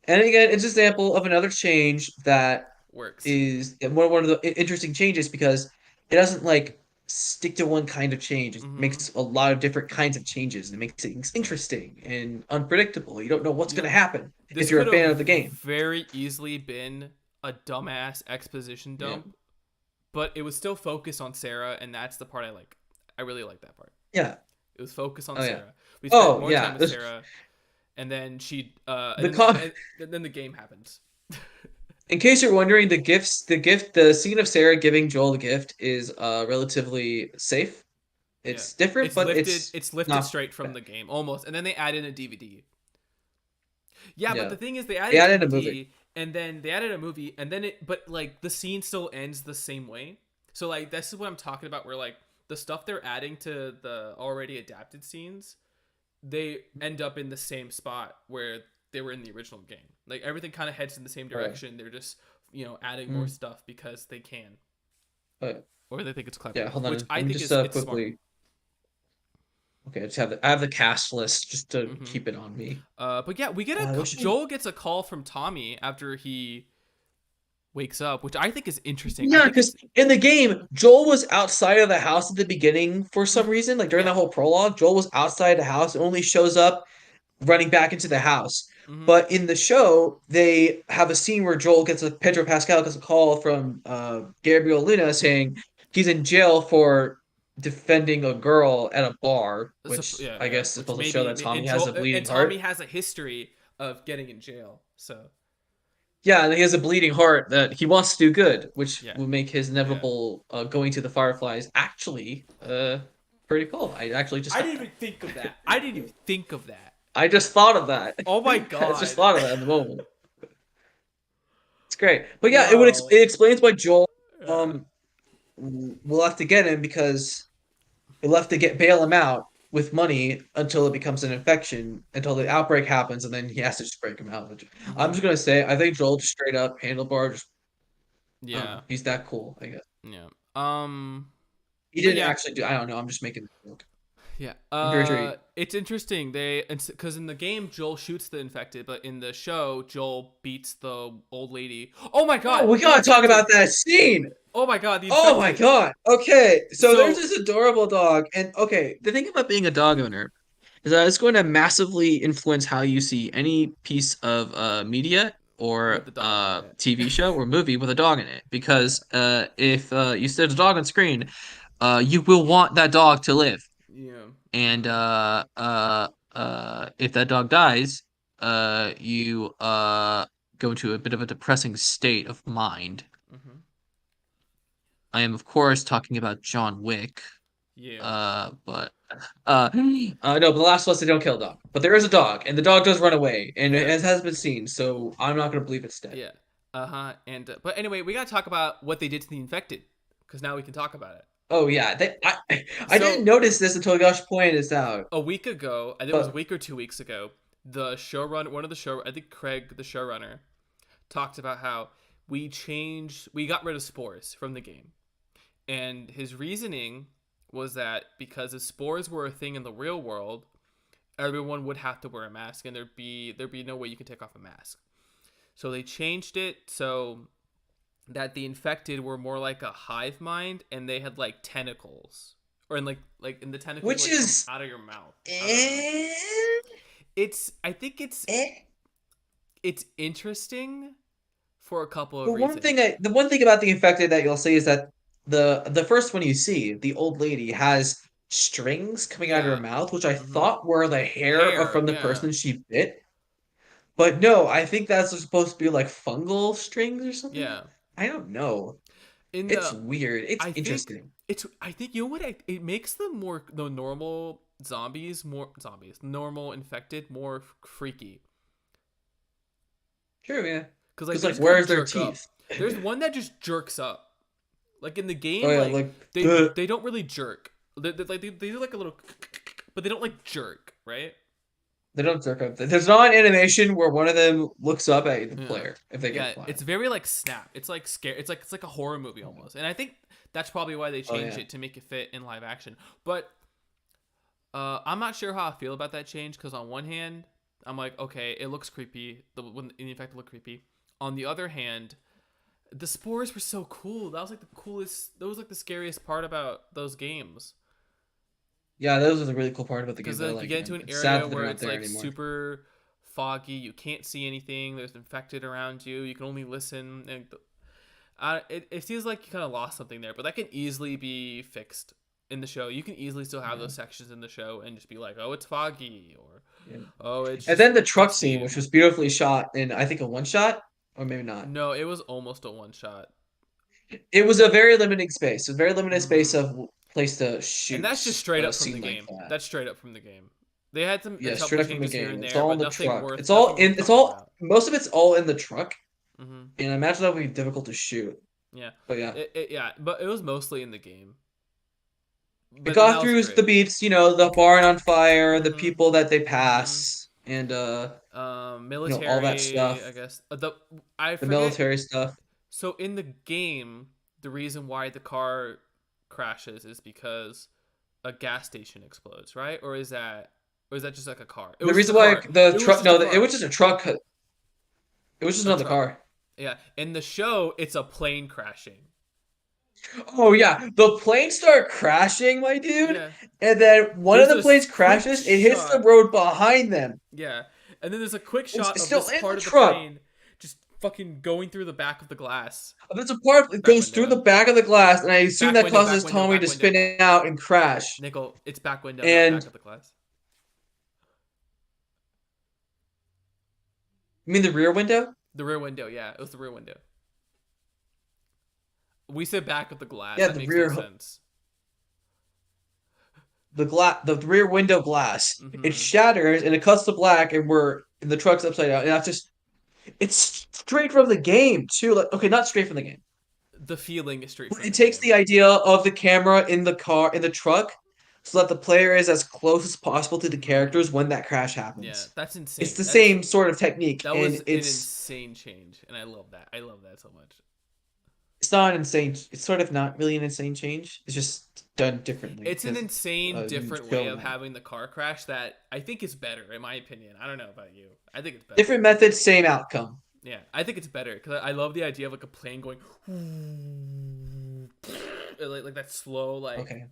And again, it's an example of another change that works. is one of the interesting changes because it doesn't like stick to one kind of change. It Mm-hmm. makes a lot of different kinds of changes. It makes things interesting and unpredictable. You don't know what's You going know, to happen if this you're could a have fan of the game. very easily been a dumbass exposition Yeah. dump, but it was still focused on Sarah, and that's the part I like. I really like that part. Yeah. It was focused on Oh yeah. Sarah. We spent Oh more time yeah. with Sarah, and then The con and then the game happens. In case you're wondering, the scene of Sarah giving Joel the gift is relatively safe. Yeah, It's different, it's but lifted. it's It's lifted not straight from bad. the game almost, and then they add in a DVD. Yeah, but Yeah. the thing is, they They added added a movie. DVD, and then they added a movie, and then but like the scene still ends the same way. So like this is what I'm talking about, where like the stuff they're adding to the already adapted scenes, they end up in the same spot where they were in the original game. Like everything kind of heads in the same All right. direction. They're just adding more Mm. stuff because they can, But or they think it's clever, yeah, hold which on. I Let me think just is it's smart. quickly. Okay, I have the cast list just to Mm-hmm. keep it on me. But yeah, we get I a wish I. Joel gets a call from Tommy after he wakes up, which I think is interesting. I Yeah, think because it's in the game, Joel was outside of the house at the beginning for some reason. Like during yeah. that whole prologue, Joel was outside the house, and only shows up running back into the house. Mm-hmm. But in the show, they have a scene where Joel Pedro Pascal gets a call from Gabriel Luna saying he's in jail for defending a girl at a bar, So, which yeah, I yeah. guess is Which supposed to show that maybe Tommy has a And bleeding Tommy heart. has a history of getting in jail. So Yeah, and he has a bleeding heart that he wants to do good, which yeah, will make his yeah. inevitable going to the Fireflies actually pretty cool. I actually just I got didn't that. even think of that. I didn't even think of that. I just thought of that. Oh my I just god. thought of that in the moment. It's great. But yeah, Wow. it explains why Joel Yeah. um will have to get him because he'll have to bail him out with money until it becomes an infection, until the outbreak happens, and then he has to just break him out. Which I'm Mm-hmm. just gonna say, I think Joel just straight up handlebar, just I don't know, Yeah. he's that cool, I guess. Yeah. He But didn't yeah. actually do. I don't know. I'm just making a joke. Yeah. I'm pretty sure. It's interesting. Because in the game Joel shoots the infected, but in the show Joel beats the old lady. Oh my Oh, god. we gotta talk about Unexpected. that scene. Oh my god, the Oh my infected. god. Okay, so there's So this adorable dog, and okay, the thing about being a dog owner is that it's going to massively influence how you see any piece of media with or the dog in it. TV show or movie with a dog in it. Yeah. Because if you see a dog on screen, you will want that dog to live. Yeah. And Mhm. if that dog dies, you go into a bit of a depressing state of mind. Mhm. I am, of course, talking about John Wick. Yeah. But no, but the Last of Us they don't kill a dog, but there is a dog, and the dog does run away, and Yeah. it has been seen. So I'm not gonna believe it's dead. Yeah. Uh-huh. And but anyway, we got to talk about what they did to the infected cuz now we can talk about it. Oh yeah, I didn't So, notice this until Josh pointed this out. a week ago, I think it was a But week or 2 weeks ago, the showrunner, one of the show, I think Craig, the showrunner, talked about how we got rid of spores from the game. And his reasoning was that because if spores were a thing in the real world, everyone would have to wear a mask and there'd be no way you could take off a mask. So they changed it so that the infected were more like a hive mind and they had like tentacles. Or in like and the tentacles which like come is out of your mouth. I don't know. eh, It's I think eh. it's interesting for a couple of The reasons. the one thing about the infected that you'll see is that the first one you see, the old lady has strings coming out of her Yeah. mouth, which I Mhm. thought were the hair Hair, from the yeah. person she bit. But no, I think that's supposed to be like fungal strings or something. Yeah. I don't know. In It's the weird. It's I think interesting. I think you know what it makes the normal normal infected more freaky True, yeah. cuz like Because they like, just kind of where's their jerk teeth? up. There's one that just jerks up. Like in the Oh game yeah, like like the they don't really jerk. They do like a little but they don't like jerk, right? they don't jerk up. There's not an animation where one of them looks up at the Yeah. player if they get Yeah, flat. it's very like snap. It's like scare. It's like a horror movie almost. And I think that's probably why they Oh changed yeah. it to make it fit in live action. But I'm not sure how I feel about that change because on one hand, I'm like, okay, it looks creepy. When in fact it looked creepy. On the other hand, the spores were so cool. That was like the coolest. That was like the scariest part about those games Yeah, that was a really cool part about the game because that I like you like. get into an It's sad area that they're where not it's there like anymore. super foggy. You can't see anything. There's infected around you. You can only listen. And it feels like you kind of lost something there, but that can easily be fixed in the show. You can easily still have Yeah. those sections in the show and just be like, oh, it's foggy, or Yeah. oh, it's And just then the truck scene, dusty. which was beautifully shot in I think a one shot, or maybe not. No, it was almost a one shot. It was a very limited space. A very limited space Mm-hmm. of place to And that's just shoot straight a up from the scene like game. that. That's straight up from the game. They had some a Yeah, couple straight up from the changes here game. and It's there, all in but the truck. nothing worth it's talking all about. most of it's all in the truck, Mm-hmm. and I imagine that would be difficult to shoot. Yeah, But yeah. yeah, but it was mostly in the game. It But and got that was through the great. beats, the barn on fire, the Mm-hmm. people that they Mm-hmm. pass, and all that Military, stuff, I guess. The I the forget. military stuff. So in the game, the reason why the car crashes is because a gas station explodes, right? Or is that just like a car? It The was just a reason why car. the It was truck, just a no, it car. was just a truck. It was just A another truck. car. Yeah. In the show, it's a plane crashing. Oh yeah, the planes start crashing, my dude, Yeah. and then one of There's the a planes quick crashes. It hits the shot. road behind them. Yeah. And then there's a quick shot It's of still this in part the of the truck. plane just fucking going through the back of the glass. There's a part that Back goes through the window. back of the glass, and I assume Back that window, causes back window, Tommy back to window. spin out and crash. Nickel, it's back window, not And back of the glass. you mean the rear window? The rear window, yeah. It was the rear window. We said back of the glass. Yeah, That the makes no rear sense. the rear window glass. It Mm-hmm. shatters and it cuts to black, and we're in the truck's upside down. And that's just it's straight from the game too. Like okay, not straight from the game. The feeling is straight from It the takes game. the idea of the camera in the car in the truck, so that the player is as close as possible to the Mm-hmm. characters when that crash Yeah, happens. that's It's insane. the same sort of technique, That was and an insane change, and I love that. I love that so much. it's not an insane. It's sort of not really an insane change. It's just done differently It's an because insane, you different way show of that having the car crash that I think is better, in my opinion. I don't know about you. I think it's better. different methods, same outcome. Yeah, I think it's better because I love the idea of like a plane going like that slow like Okay.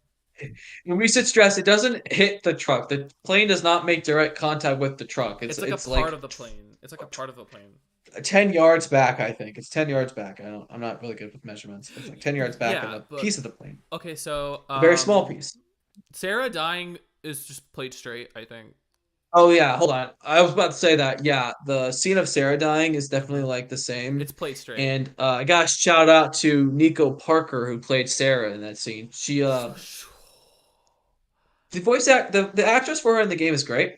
When we said stress, it doesn't hit the truck. The plane does not make direct contact with the truck. It's it's like a it's part like of the plane. It's like a part of the plane. 10 yards back, I think. It's 10 yards back. I'm not really good with measurements. It's like 10 yards back in Yeah, a but piece of the plane. okay, so A very small piece. Sarah dying is just played straight, I think. Oh yeah, hold on. I was about to say that. Yeah, the scene of Sarah dying is definitely Mm-hmm. like the same. It's played straight. And I got to shout out to Nico Parker who played Sarah in that scene. She the voice act the actress for her in the game is great.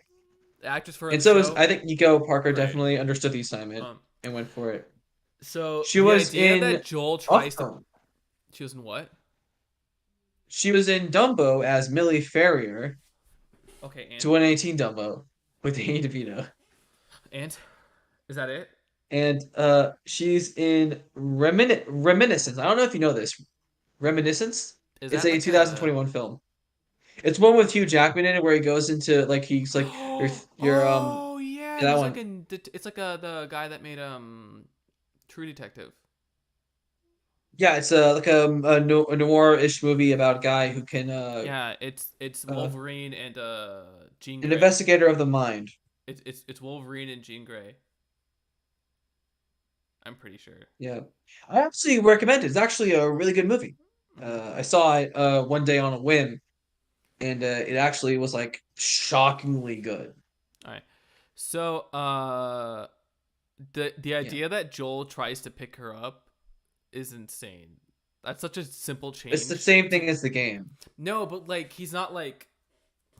The actress for her in And the so is show, I think Nico Parker great. definitely understood the assignment Um, and went for it. so She the was idea in that Joel tries to, Upfront. she was in what? She was in Dumbo as Millie Ferrier, Okay, 2018 Dumbo with Danny DeVito. and is that it? And she's in Reminiscence. I don't know if you know this. Reminiscence? Is It's that a like a 2021 film. It's one with Hugh Jackman in it where he goes into like he's like your oh yeah, yeah, that he's like one. in. It's like the guy that made True Detective. Yeah, it's like a noir-ish movie about a guy who can Yeah, it's uh Wolverine and Jean an Grey. investigator of the mind. It's Wolverine and Jean Grey. I'm pretty sure. Yeah. I actually recommend it. It's actually a really good movie. Mm-hmm. I saw it one day on a whim and it actually was like shockingly good. All right. So the Yeah. idea that Joel tries to pick her up is insane. That's such a simple It's the change same to thing as the game. no, but like he's not like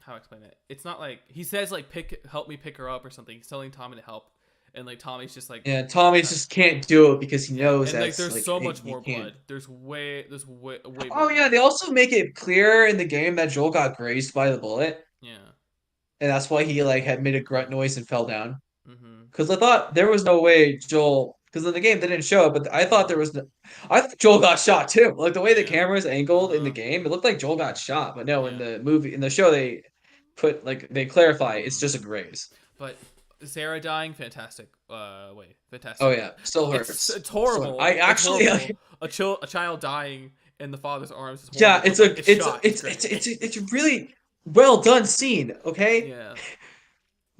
how to explain it. It's not like he says like help me pick her up or something. He's telling Tommy to help, and like Tommy's just like Yeah, Tommy uh, just can't do it because he yeah, knows and like that's there's like so much he more can't. blood. There's way more Oh yeah, blood. they also make it clear in the game that Joel got grazed by the bullet, Yeah. and that's why he like had made a grunt noise and fell down. Mhm. Because I thought there was no way Joel, because in the game they didn't show it, but I thought Mhm. there was no, I thought Joel got shot too. Like the way the Yeah. camera is Uh angled in the huh. game, it looked like Joel got shot, but no, in Yeah. the movie, in the show, they put like they clarify it's Mhm. just a graze. But Sarah dying, fantastic. Wait, Oh fantastic. yeah, still It's hurts. it's Still, I horrible. It's actually, horrible. A child dying in the father's arms is yeah, horrible. But like it's shot. It's great. it's a really well done scene, okay? Yeah.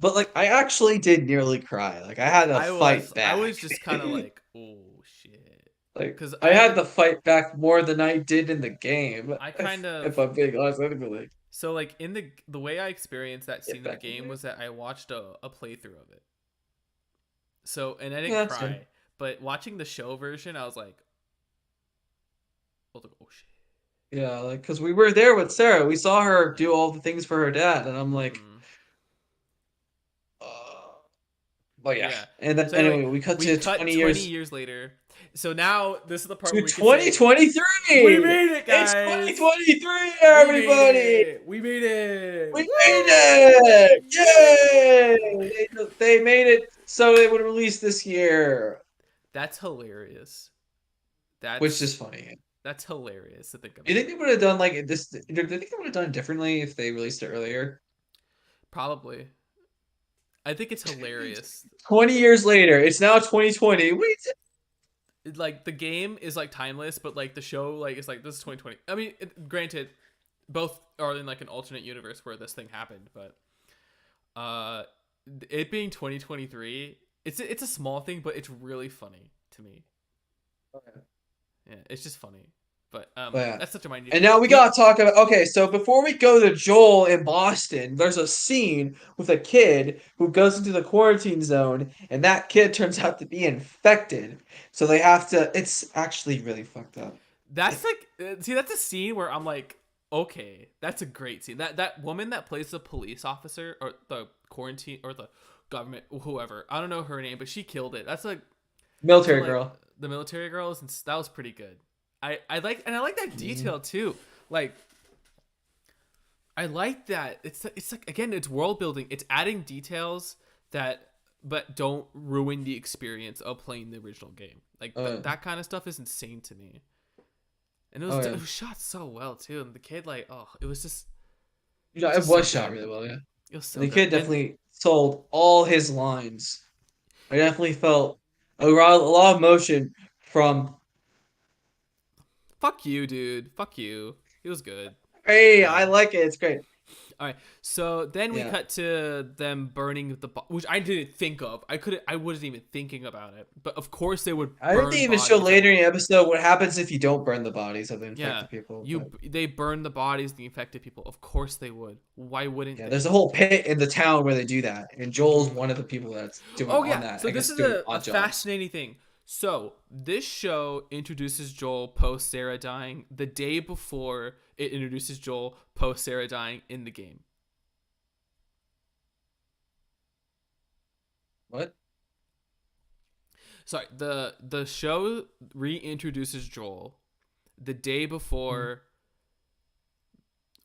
But like I actually did nearly cry. Like I had to fight I back. was just kind of like, oh shit, Like because I had to fight back more than I did in the game. I kind If of I'm being honest, I'd be like, so like in the way I experienced that get scene in the back in game there. was that I watched a playthrough of it. So and I didn't Yeah, that's good. cry, but watching the show version, I was like, oh shit. Yeah, like because we were there with Sarah, we saw her Yeah. do all the things for her dad, and I'm like, Mm-hmm. uh, but yeah. Yeah. And then So anyway, anyway, we cut we to cut 20 20 years years later. So now this is the part to where we can say 2023. we made it, It's guys. 2023, We made everybody. it. We made it. We made it! Woo! Yay! Woo! They made it so they would release this year, That's hilarious. which is That's funny. that's hilarious to think Do you about. think they would have done like this? Do you think they would have done it differently if they released it earlier? Probably. I think it's hilarious. 20 years later, it's now 2020. Wait, Like the game is like timeless, but like the show like is like this is 2020. I mean, granted, both are in like an alternate universe where this thing happened, but uh, it being 2023, it's a small thing, but it's really funny to me. Yeah, it's just funny. But yeah. that's such a minute. And now we We gotta talk about okay, so before we go to Joel in Boston, there's a scene with a kid who goes into the quarantine zone, and that kid turns out to be infected. So they have to it's actually really fucked up. that's like see that's a scene where I'm like, okay, that's a great scene. That woman that plays the police officer or the quarantine or the government whoever I don't know her name, but she killed it. That's like to Military like girl. the military girls and that was pretty good. I like that Mhm. detail too. Like I like that it's like again it's world building. It's adding details that but don't ruin the experience of playing the original game. Like Oh yeah. that kind of stuff is insane to me. And Oh it yeah. was shot so well too. And the kid like oh it Yeah, was it just so was shot good. really well, yeah. It was And so the good. kid And definitely sold all his lines. I definitely felt lot of motion from. Fuck you, dude. Fuck you. He was good. Hey, Yeah. I like it. It's great. All right. So then we Yeah. cut to them burning which I didn't think of. I wasn't even thinking about it. But of course they would I think burn they even show bodies at later one. in the episode what happens if you don't burn the bodies of the Yeah. infected people. But They burn the bodies of the infected people. Of course they would. Why wouldn't yeah, they? there's a whole pit in the town where they do that, and Joel's Mm-hmm. one of the people that's doing Oh on yeah. that. So I this guess is doing a odd jobs. fascinating thing. So this show introduces Joel post Sarah dying the day before it introduces Joel post Sarah dying in the game. What? Sorry, the show reintroduces Joel the day Mhm. before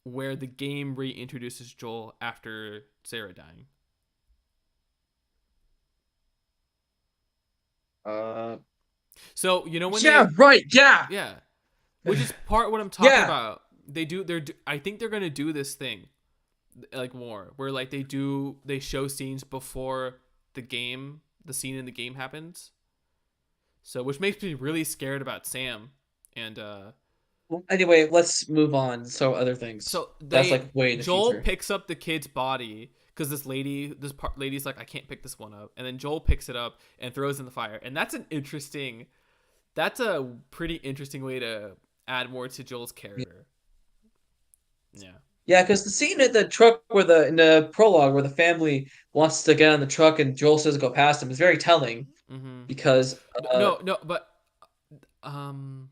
where the game reintroduces Joel after Sarah dying. Uh, So you know when yeah, they right. Yeah, yeah, which is part of what I'm talking yeah. about. I think they're gonna do this thing like more where like they show scenes before the scene in the game happens. So which makes me really scared about Sam and Well, anyway, let's move on. So other things. so That's they like way in the Joel future. picks up the kid's body because lady's like I can't pick this one up, and then Joel picks it up and throws it in the fire, and that's a pretty interesting way to add more to Joel's character. Yeah. Yeah, because the scene at the truck where the in the prologue where the family wants to get on the truck and Joel says go past him is very telling Mm-hmm. because No, but um,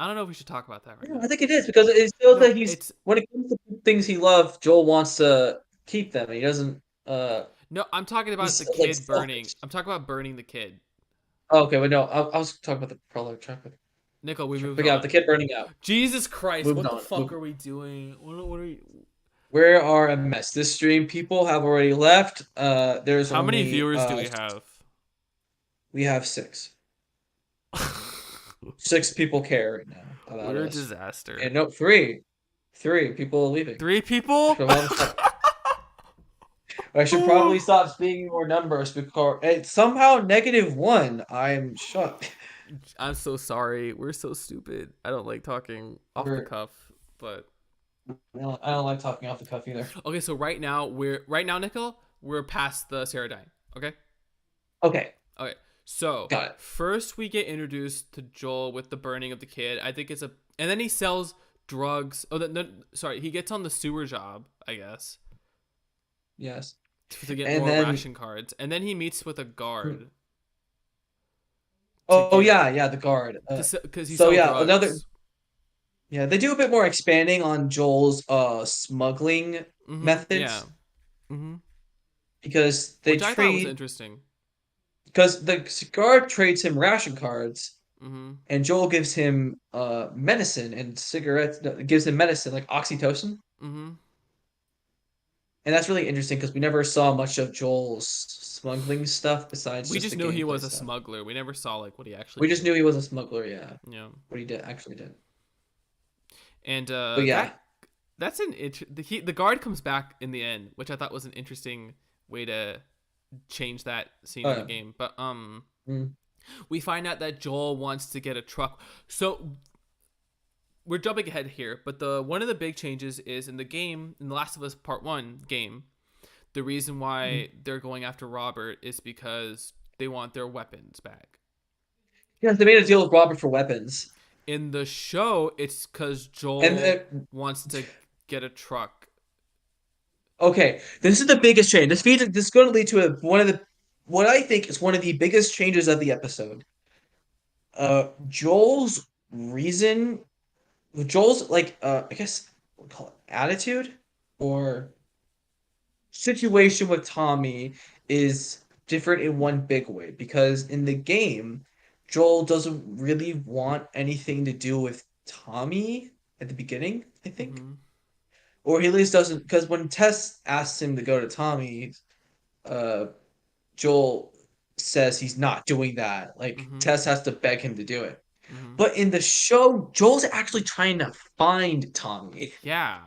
I don't know if we should talk about that right yeah, I now. think it is because it shows No, that he's it's when it comes to things he loves, Joel wants to keep them. He doesn't no. I'm talking about he's the like kid burning. selfish. I'm talking about burning the kid. Oh, okay, but no, I was talking about the prologue truck. Nickel, we moved But yeah, on. the kid burning out. Jesus Christ, Moved what the on. fuck are we doing? What are we? We are a mess. This stream people have already left. There's How many only viewers do we have? we have six. Six people care right now about We're a us. disaster. And no, three. Three people are leaving. Three I people? should probably stop. I should probably stop speaking more numbers because it's somehow -1. I'm shocked. I'm so sorry. We're so stupid. I don't like talking off the We're, cuff, but I don't like talking off the cuff either. okay. So right now, Nickel, we're past the Sarah dying. Okay. Okay, Okay. So got it. first we get introduced to Joel with the burning of the kid. I think and then he sells drugs. Oh, no, sorry. He gets on the sewer job, I guess, Yes. to get And more then, ration cards, and then he meets with a guard to oh get yeah, yeah, the guard. because he So sell yeah, another drugs. yeah, they do a bit more expanding on Joel's smuggling Mm-hmm. Yeah. methods Mm-hmm. because they Which I thought was trade interesting. because the guard trades him ration cards Mm-hmm. and Joel gives him medicine and cigarettes. No, gives him medicine like oxytocin, Mm-hmm. and that's really interesting because we never saw much of Joel's smuggling stuff besides We just just the knew he gameplay was a stuff. smuggler. We never saw like what he actually We just did. knew he was a smuggler, yeah. Yeah. What he did actually did, And but yeah, that's the guard comes back in the end, which I thought was an interesting way to change that scene in the uh, game. But mm, we find out that Joel wants to get a truck. So we're jumping ahead here, but the one of the big changes is in the game, in The Last of Us Part 1 game, the reason mm. why they're going after Robert is because they want their weapons back. Yeah, they made a deal with Robert for weapons, In the show, it's because and Joel wants to get a truck. okay, this is the biggest change. This is going to lead to one of the what I think is one of the biggest changes of the episode. Joel's reason, Joel's like I guess we call it attitude or situation with Tommy is different in one big way because in the game, Joel doesn't really want anything to do with Tommy at the beginning, I think. Mm-hmm. Or he at least doesn't because when Tess asks him to go to Tommy, uh Joel says he's not doing that. Like Mm-hmm. Tess has to beg him to do it. Mm-hmm. But in the show, Joel's actually trying to find Tommy. Yeah.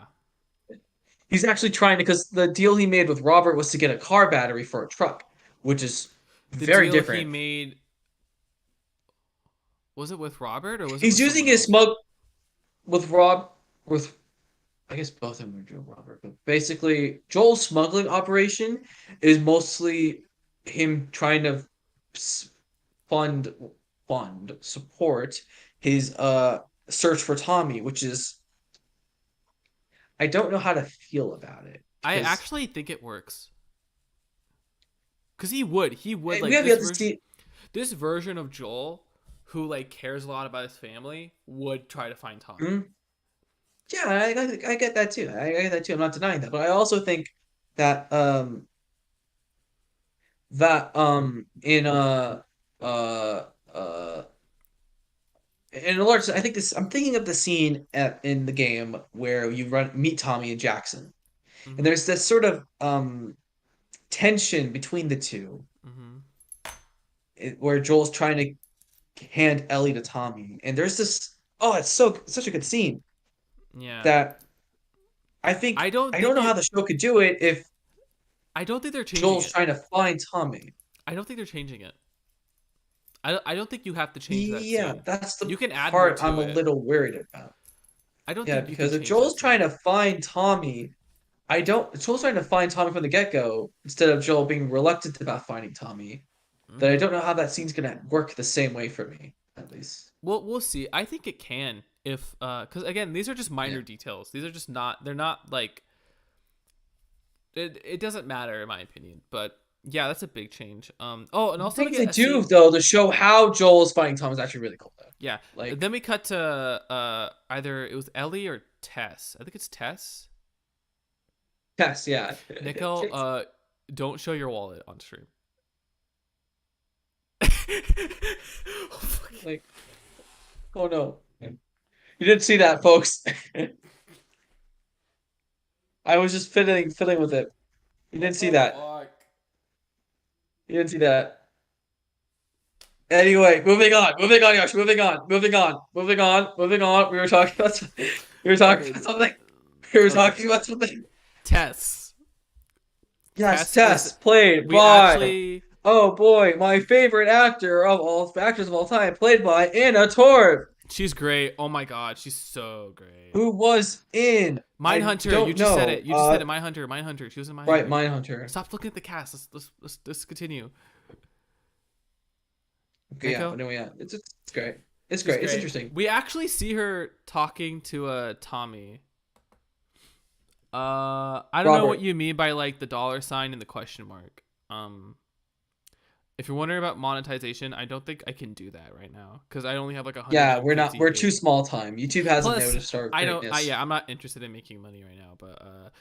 He's actually trying to because the deal he made with Robert was to get a car battery for a truck, which is The very deal he different. made, was it with Robert or was it with He's using someone his else? smug with Rob with I guess both of them are Joe Robert, but basically Joel's smuggling operation is mostly him trying to fund support his search for Tommy, which is I don't know how to feel about it I because actually think it works. Cause he would we like have this yet to version, see. this version of Joel, who like cares a lot about his family, would try to find Tommy. Hmm? Yeah, I get that too. I get that too. I'm not denying that, but I also think that in uh uh in a large, I think this. I'm thinking of the scene in the game where you meet Tommy and Jackson, and Mm-hmm. there's this sort of tension between the two, Mm-hmm. where Joel's trying to hand Ellie to Tommy, and there's this. Oh, it's such a good scene Yeah. that I think I don't I don't think know how it. the show could do it if I don't think they're changing Joel's it. trying to find Tommy. I don't think they're changing it. I don't think you have to change that Yeah, scene. that's the You can add more part I'm to a it. little worried about. I don't Yeah, think you can because if change that Joel's trying scene. to find Tommy, I don't. Joel's trying to find Tommy from the get go instead of Joel being reluctant about finding Tommy. That I Mm-hmm. don't know how that scene's gonna work the same way for me, at least. Well, we'll see. I think it can if because again, these are just Yeah. minor details. These are just not. They're not like it doesn't matter in my opinion. But yeah, that's a big change. Oh, and The also we things they get a do scene. though to show how Joel is finding Tom is actually really cool though. Yeah. Like, Then we cut to either it was Ellie or Tess. I think it's Tess. yes, yeah. Nickel, don't show your wallet on stream. Like, oh no. You didn't see that, folks. I was just fiddling with it. You What didn't see the that. fuck? You didn't see that. Anyway, moving on, Yosh, moving on. We were talking Okay. about something. We were Okay. talking about something. Tess. Yes, Tess is Tess, played we by, actually oh boy, my favorite actors of all time, played by Anna Torv, she's great. Oh my god, she's so great. who was in, I Mindhunter, you don't just said know, it. You just said it. Mindhunter, Mindhunter. She was in right, Mindhunter. Mindhunter. Stop looking at the cast. Let's continue. Okay, yeah, Nico, but no, yeah, it's great. It's she's great. It's great. interesting. We actually see her talking to Tommy. I don't know what Robert. you mean by like the dollar sign and the question mark. If you're wondering about monetization, I don't think I can do that right now because I only have like Yeah, we're not. We're too 158. small time. YouTube hasn't Plus, noticed our I don't. greatness. Yeah, I'm not interested in making money right now. But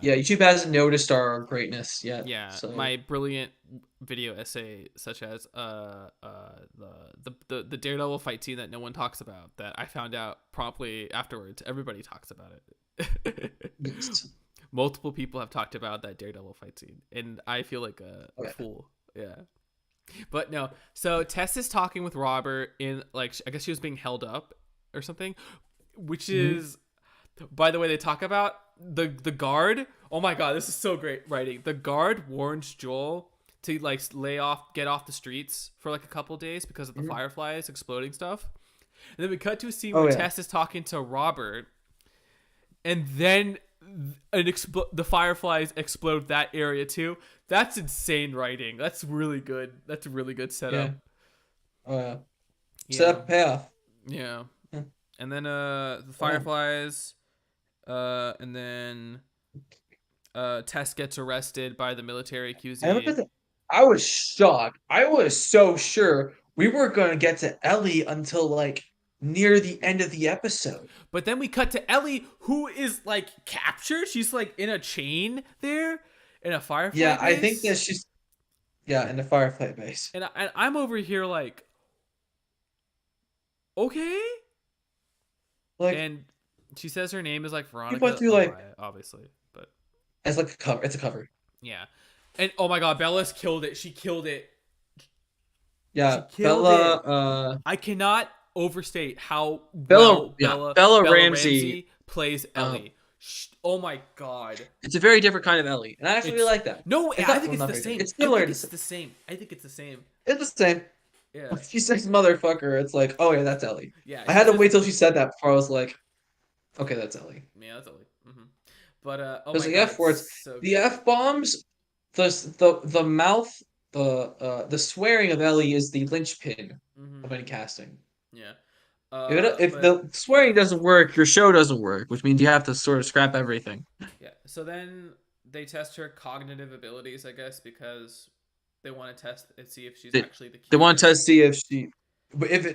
Yeah, YouTube hasn't noticed our greatness yet. yeah, So my brilliant video essay, such as the Daredevil fight scene that no one talks about, that I found out promptly afterwards. Everybody talks about it. yes. Multiple people have talked about that Daredevil fight scene, and I feel like a Okay. fool. Yeah. But no, so Tess is talking with Robert in like I guess she was being held up or something, which Mhm. is, by the way, they talk about the guard. Oh my god, this is so great writing. The guard warns Joel to like get off the streets for like a couple days because of the Mhm. fireflies exploding stuff. And then we cut to a scene Oh where yeah. Tess is talking to Robert, and then the fireflies explode that area too. That's insane writing. That's really good. That's a really good Yeah. setup. Oh yeah. Set Yeah. up payoff. Yeah. Yeah. And then the Oh. fireflies and then Tess gets arrested by the military I looked QZ. at the. I was shocked. I was so sure we were going to get to Ellie until like near the end of the episode. But then we cut to Ellie, who is like captured. She's like in a chain there in a firefly Yeah, I think that base. she's in the Firefly base. And I'm over here like, okay. Like And she says her name is like he went Veronica, through like obviously, but as like a cover. It's a cover. yeah. And oh my god, Bella's killed it. She killed it. She Yeah, killed it. uh I cannot overstate how Bella well yeah, Bella Bella Ramsey Ramsey plays um Ellie. Oh my god. It's a very different kind of Ellie, and I actually really It's like that. no, It's I not think well, it's not the very different. same. It's I similar think to it's the same. I think it's the same. it's the same. Yeah. When she says motherfucker, it's like, oh yeah, that's Ellie. Yeah, I she had to says wait till she said that before I was like, okay, that's Ellie. yeah, that's Ellie. But oh Because my the god, F it's words, so the good. F bombs, the mouth, the swearing of Ellie is the linchpin Mhm. of any casting. Yeah. If But the swearing doesn't work, your show doesn't work, which means you have to sort of scrap everything. yeah. So then they test her cognitive abilities, I guess, because they want to test and see if she's They, actually the they want cure. to see if she, but if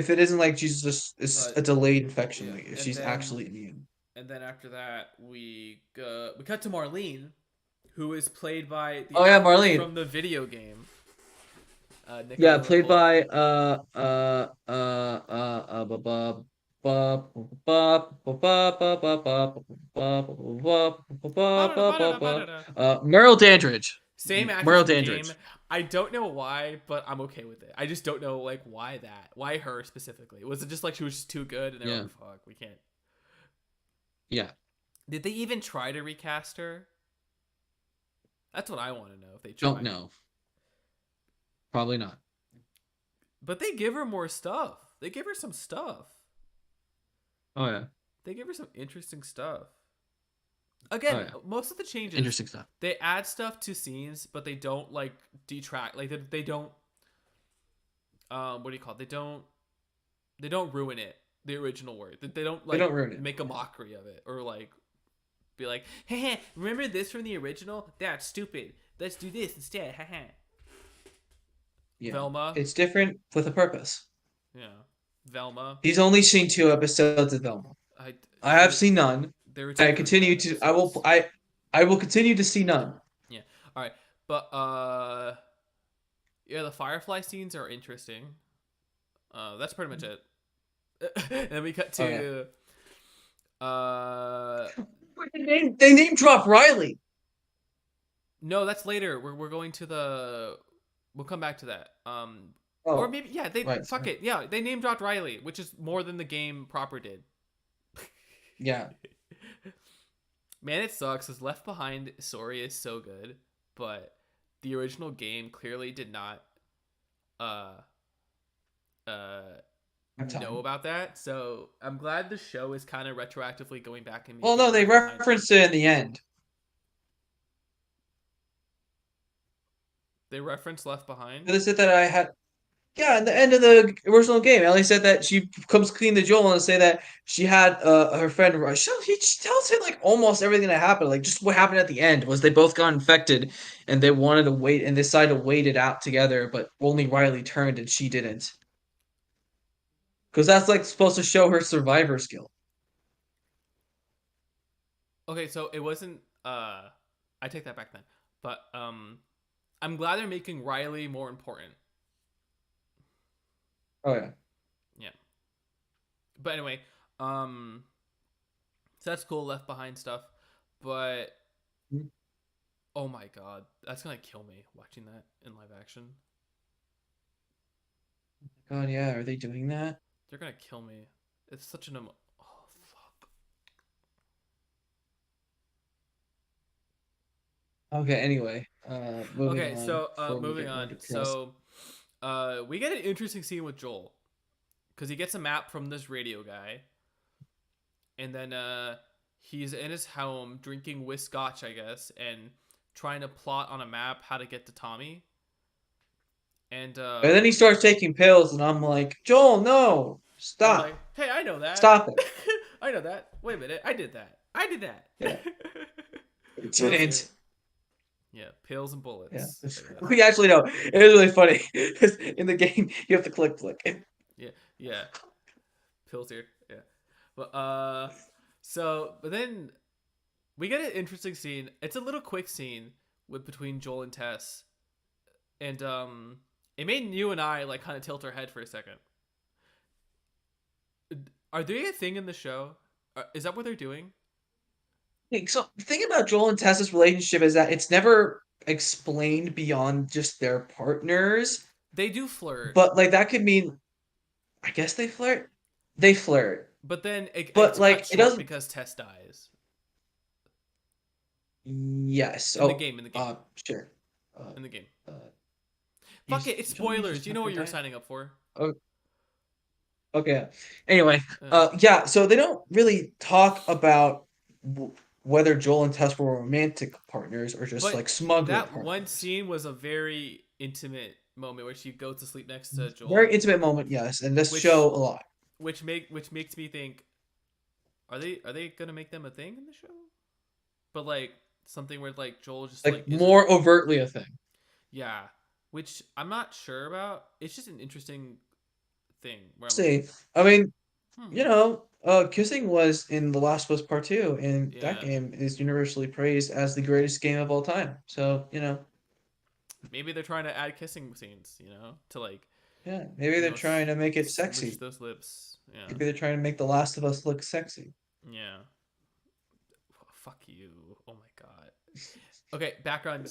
it isn't like she's just it's a But delayed infection, yeah, like if she's actually immune. and then after that we cut to Marlene, who is played by the Oh yeah, actor Marlene. from the video game, Yeah, Nicola played Holt. by bu- bu- bu- bu- bu- bu- bu- bu- bu- bu- Merle Dandridge. Same actor Merle from the game. Dandridge. I don't know why, but I'm okay with it. I just don't know like why her specifically. Was it just like she was just too good and they were Yeah, like, fuck, we can't. yeah. Did they even try to recast her? That's what I want to know if they Don't tried. know. Probably not. But they give her more stuff. They give her some stuff. Oh yeah. They give her some interesting stuff. Oh Again, yeah. most of the changes Interesting stuff. they add stuff to scenes, but they don't like detract. Like they don't what do you call it? They don't ruin it. The original word. They don't They like don't ruin it. make a mockery of it or like be like, hey, remember this from the original? That's stupid. Let's do this instead. Yeah. Velma, It's different with a purpose. yeah, Velma. He's only seen two episodes of Velma. I I have seen none. there were two I really bad continue to. I will. episodes. I will continue to see none. Yeah. All right, but yeah, the Firefly scenes are interesting. That's pretty much it. And then we cut Oh yeah. to uh They name drop Riley. no, that's later. We're going to the we'll come back to that. Or Oh, maybe yeah, they right. fuck Sorry. it. Yeah, they name dropped Riley, which is more than the game proper did. Yeah. Man, it sucks cuz Left Behind story is so good, but the original game clearly did not uh uh I'm know time. about that. So, I'm glad the show is kind of retroactively going back and Well, making no, they Left Behind. referenced it in the end. They reference Left Behind. They said that I had. Yeah, in the end of the original game, Ellie said that she comes clean to Joel and say that she had her friend. She tells him like almost everything that happened. Like just what happened at the end was they both got infected and they wanted to wait and they decided to wait it out together, but only Riley turned and she didn't. Because that's like supposed to show her survivor skill. Okay, so it wasn't I take that back then. But I'm glad they're making Riley more important. Oh yeah. Yeah. But anyway, um so that's cool Left Behind stuff, but oh my god, that's going to kill me watching that in live action. God, yeah. Are they doing that? They're going to kill me. It's such an oh fuck. Okay. Anyway, moving Okay, on so before we moving get more on. depressed. So we get an interesting scene with Joel cuz he gets a map from this radio guy. And then he's in his home drinking whiskotch, I guess, and trying to plot on a map how to get to Tommy. And And then he starts taking pills, and I'm like, Joel, no, I'm like, stop, hey, I know that. stop it. I know that. Wait a minute, I did that. I did that. Yeah, it Pills here. didn't. Yeah, pills and Yeah, bullets. we actually know. It was really funny. In the game, you have to click. Yeah, yeah, pills here. Yeah, but but then we get an interesting scene. It's a little quick scene with between Joel and Tess, and it made you and I like kind of tilt our head for a second. Are they a thing in the show? Is that what they're doing? So the thing about Joel and Tessa's relationship is that it's never explained beyond just their partners. They do flirt, But like that could mean, I guess they flirt. They flirt, but then it's but cut like it short doesn't. because Tess dies. Yes. In the Oh, game, in the game, sure. Uh, in the game. uh, Fuck it, it's don't usually spoilers. You know talk what like you were that. signing up for. Oh, okay. Anyway, Uh, yeah. So they don't really talk about whether Joel and Tess were romantic partners or just but like smuggler that one partners. scene was a very intimate moment where she goes to sleep next to Very Joel, intimate moment, yes, and this show which a lot. which makes me think, are they gonna make them a thing in the show? But like something where like Joel just like Like isn't. more overtly a thing. Yeah, which I'm not sure about. It's just an interesting thing where I'm like, See, I mean, hmm, kissing was in The Last of Us Part Two, and that yeah, game is universally praised as the greatest game of all time. So, maybe they're trying to add kissing scenes, to like, yeah, maybe they're trying to make it smooch sexy. those lips. Yeah, Maybe they're trying to make The Last of Us look sexy. yeah. Fuck you. Oh my god. Okay, background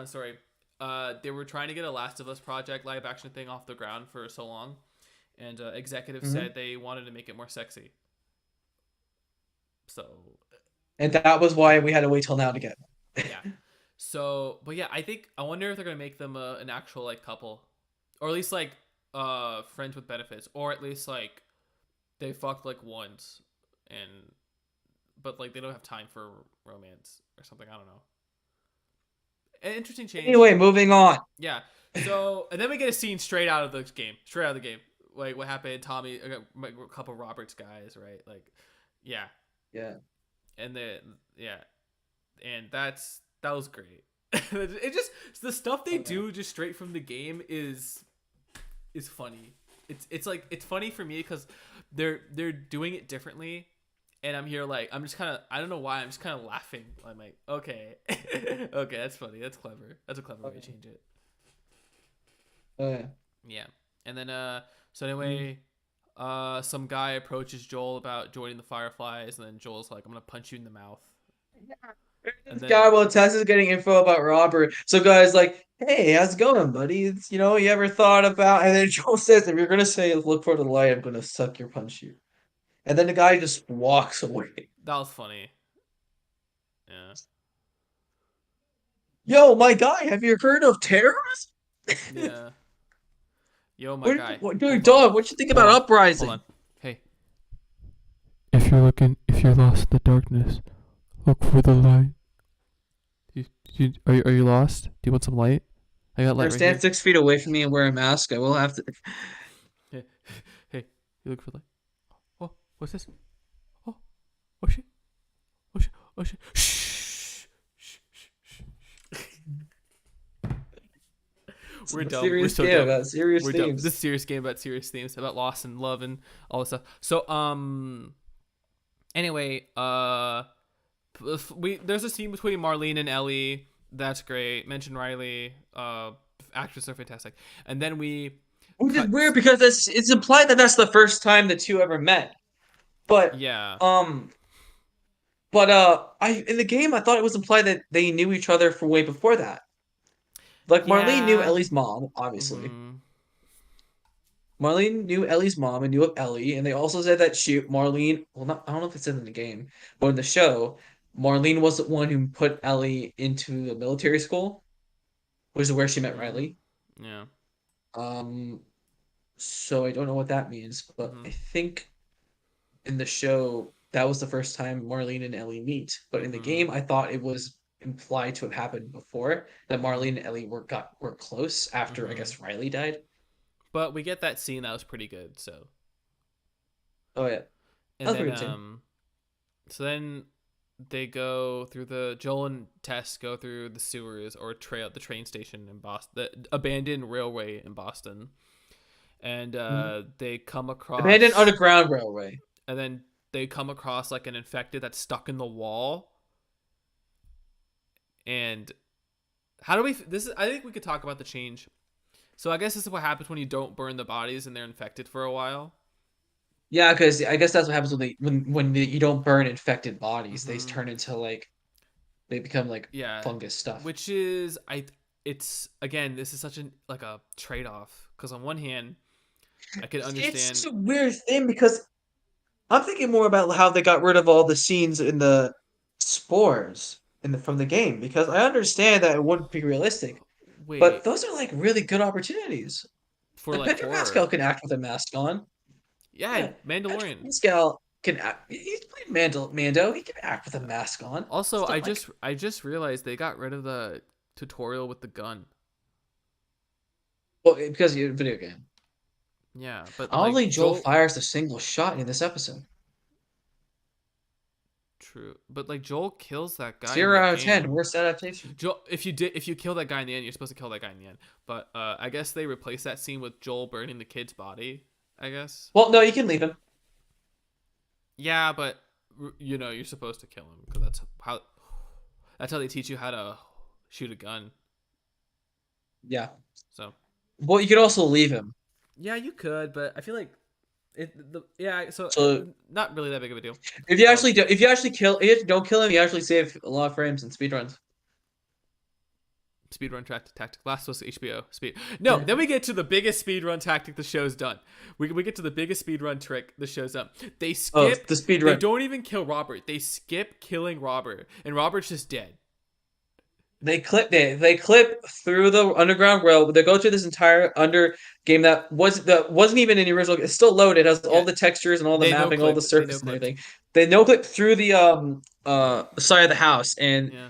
story. They were trying to get a Last of Us project live action thing off the ground for so long, and executives Hmm. said they wanted to make it more sexy. So And that was why we had to wait till now to get yeah. So, but yeah, I wonder if they're gonna make them an actual like couple, or at least like friends with benefits, or at least like they fucked like once, and but like they don't have time for romance or something. I don't know. An interesting change. Anyway, moving on. Yeah. So and then we get a scene straight out of the game. Like what happened, Tommy, a couple Roberts guys, right? Like, yeah, Yeah. and then yeah, and that was great. It just the stuff they Oh yeah. do just straight from the game is funny. It's like it's funny for me because they're doing it differently, and I'm here like I'm just kind of I don't know why I'm just kind of laughing. I'm like okay, okay, that's funny, that's clever, that's a clever Oh way to yeah. change it. Oh yeah. Yeah, and then so Mm. anyway, some guy approaches Joel about joining the Fireflies, and then Joel's like I'm gonna punch you in the mouth, and This then guy, while Tess is getting info about Robert, so guy's like, "Hey, how's it going, buddy? You ever thought about?" And then Joel says, "If you're gonna say look for the light, I'm gonna suck your punch you." And then the guy just walks away. that was funny. Yeah, Yo, my guy, have you heard of terrorism? yeah. Yo, my What, guy, dude, hold on, dog, what you think hold about on, hold uprising? on. Hey, if you're lost in the darkness, look for the light. Are you lost? Do you want some light? I got Or light right stand here. 6 feet away from me and wear a mask. I will have to. Hey, hey, you look for light. Oh, what's this? Oh, oh shit, oh shit, oh shit. Shh, shh, shh, shh. It's We're a dumb. We're serious so game dumb. about serious We're dumb. This themes. serious game about serious themes, about loss and love and all this stuff. So, anyway, there's a scene between Marlene and Ellie. That's great. Mention Riley. Actors are fantastic. And then we Which is cut. weird because it's implied that that's the first time the two ever met. But Yeah. um I in the game I thought it was implied that they knew each other for way before that. Like Marlene knew Yeah. Ellie's mom, obviously. Mhm. Marlene knew Ellie's mom and knew of Ellie, and they also said that Marlene, well, not I don't know if it's in the game, but in the show, Marlene was the one who put Ellie into the military school, which is where she met Mhm. Riley. Yeah. Um, so I don't know what that means, but I Mhm. think in the show that was the first time Marlene and Ellie meet. But in the Mhm. game, I thought it was implied to have happened before that Mhm. Marlene and Ellie were close after I Mhm. guess Riley died. But we get that scene that was pretty good. So, Oh yeah, that and was then pretty insane. so then they go through Joel and Tess go through the sewers or the train station in Boston, the abandoned railway in Boston, and Mhm. they come Abandoned across, Underground Railway. and then they come across like an infected that's stuck in the wall. And how do we? This is. I think we could talk about the change. So I guess this is what happens when you don't burn the bodies and they're infected for a while. Yeah, because I guess that's what happens you don't burn infected bodies. They Mm-hmm. turn into they become like Yeah, fungus stuff. which is I. It's again, this is such an like a trade off because on one hand, I could It's understand. such a weird thing because I'm thinking more about how they got rid of all the scenes in the spores. from the game because I understand that it wouldn't be realistic, but Wait, those are like really good opportunities. for Like like Pedro Pascal horror. can act with a mask on. Yeah, Yeah, Pedro Mandalorian. Pascal can act. He's played Mando. He can act with a mask on. Also, It's not like I just realized they got rid of the tutorial with the gun. well because you're a video game. Yeah, but I don't like think Joel Joel, fires a single shot in this episode. true. But like Joel kills that guy in 0 the out of 10, game. worst adaptation. Joel, if you kill that guy in the end, you're supposed to kill that guy in the end. But I guess they replaced that scene with Joel burning the kid's body. I guess. Well, no, you can leave him. Yeah, but you know you're supposed to kill him because that's how they teach you how to shoot a gun. Yeah. So Well, you could also leave him. yeah, you could, but I feel like yeah. So So not really that big of a deal. if you Um, actually do, if you actually kill, if you don't kill him, you actually save a lot of frames in speedruns. Speedrun tactic. Last was HBO. No, then we get to the biggest speedrun tactic the show's done. We get to the biggest speedrun trick the show's done. They Oh, skip. the They speedrun. don't even kill Robert. They skip killing Robert, and Robert's just dead. They clip through the underground rail. They go through this entire under game that wasn't even in the original. It's still loaded. It has all Yeah, the textures and all the they no mapping, all the clipped. They no surface and clipped. everything. They no clip through the side of the house and Yeah.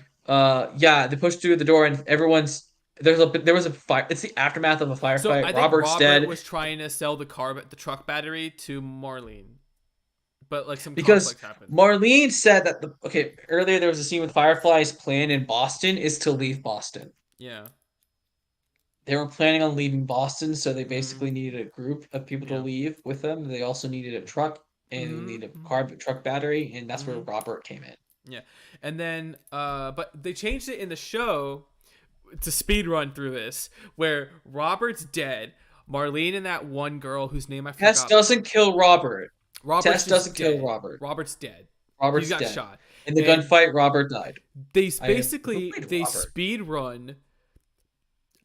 yeah, they push through the door and there was a fire. It's the aftermath of a So firefight. I think Robert's Robert dead was trying to sell the truck battery to Marlene, but like some because conflict happened. Marlene said that earlier there was a scene with Firefly's plan in Boston is to leave Boston. Yeah. They were planning on leaving Boston, so they Mm, basically needed a group of people to yeah. leave with them. They also needed a truck and they Mm-hmm. needed a car truck battery, and that's where Mm-hmm. Robert came in. Yeah. And then but they changed it in the show to speed run through this where Robert's dead. Marlene and that one girl whose name I Tess forgot. doesn't kill Robert. Robert's Tess doesn't just kill dead. Robert. Robert's dead. He Robert's got dead. shot. In the And gunfight, Robert died. Who played they Robert? speed run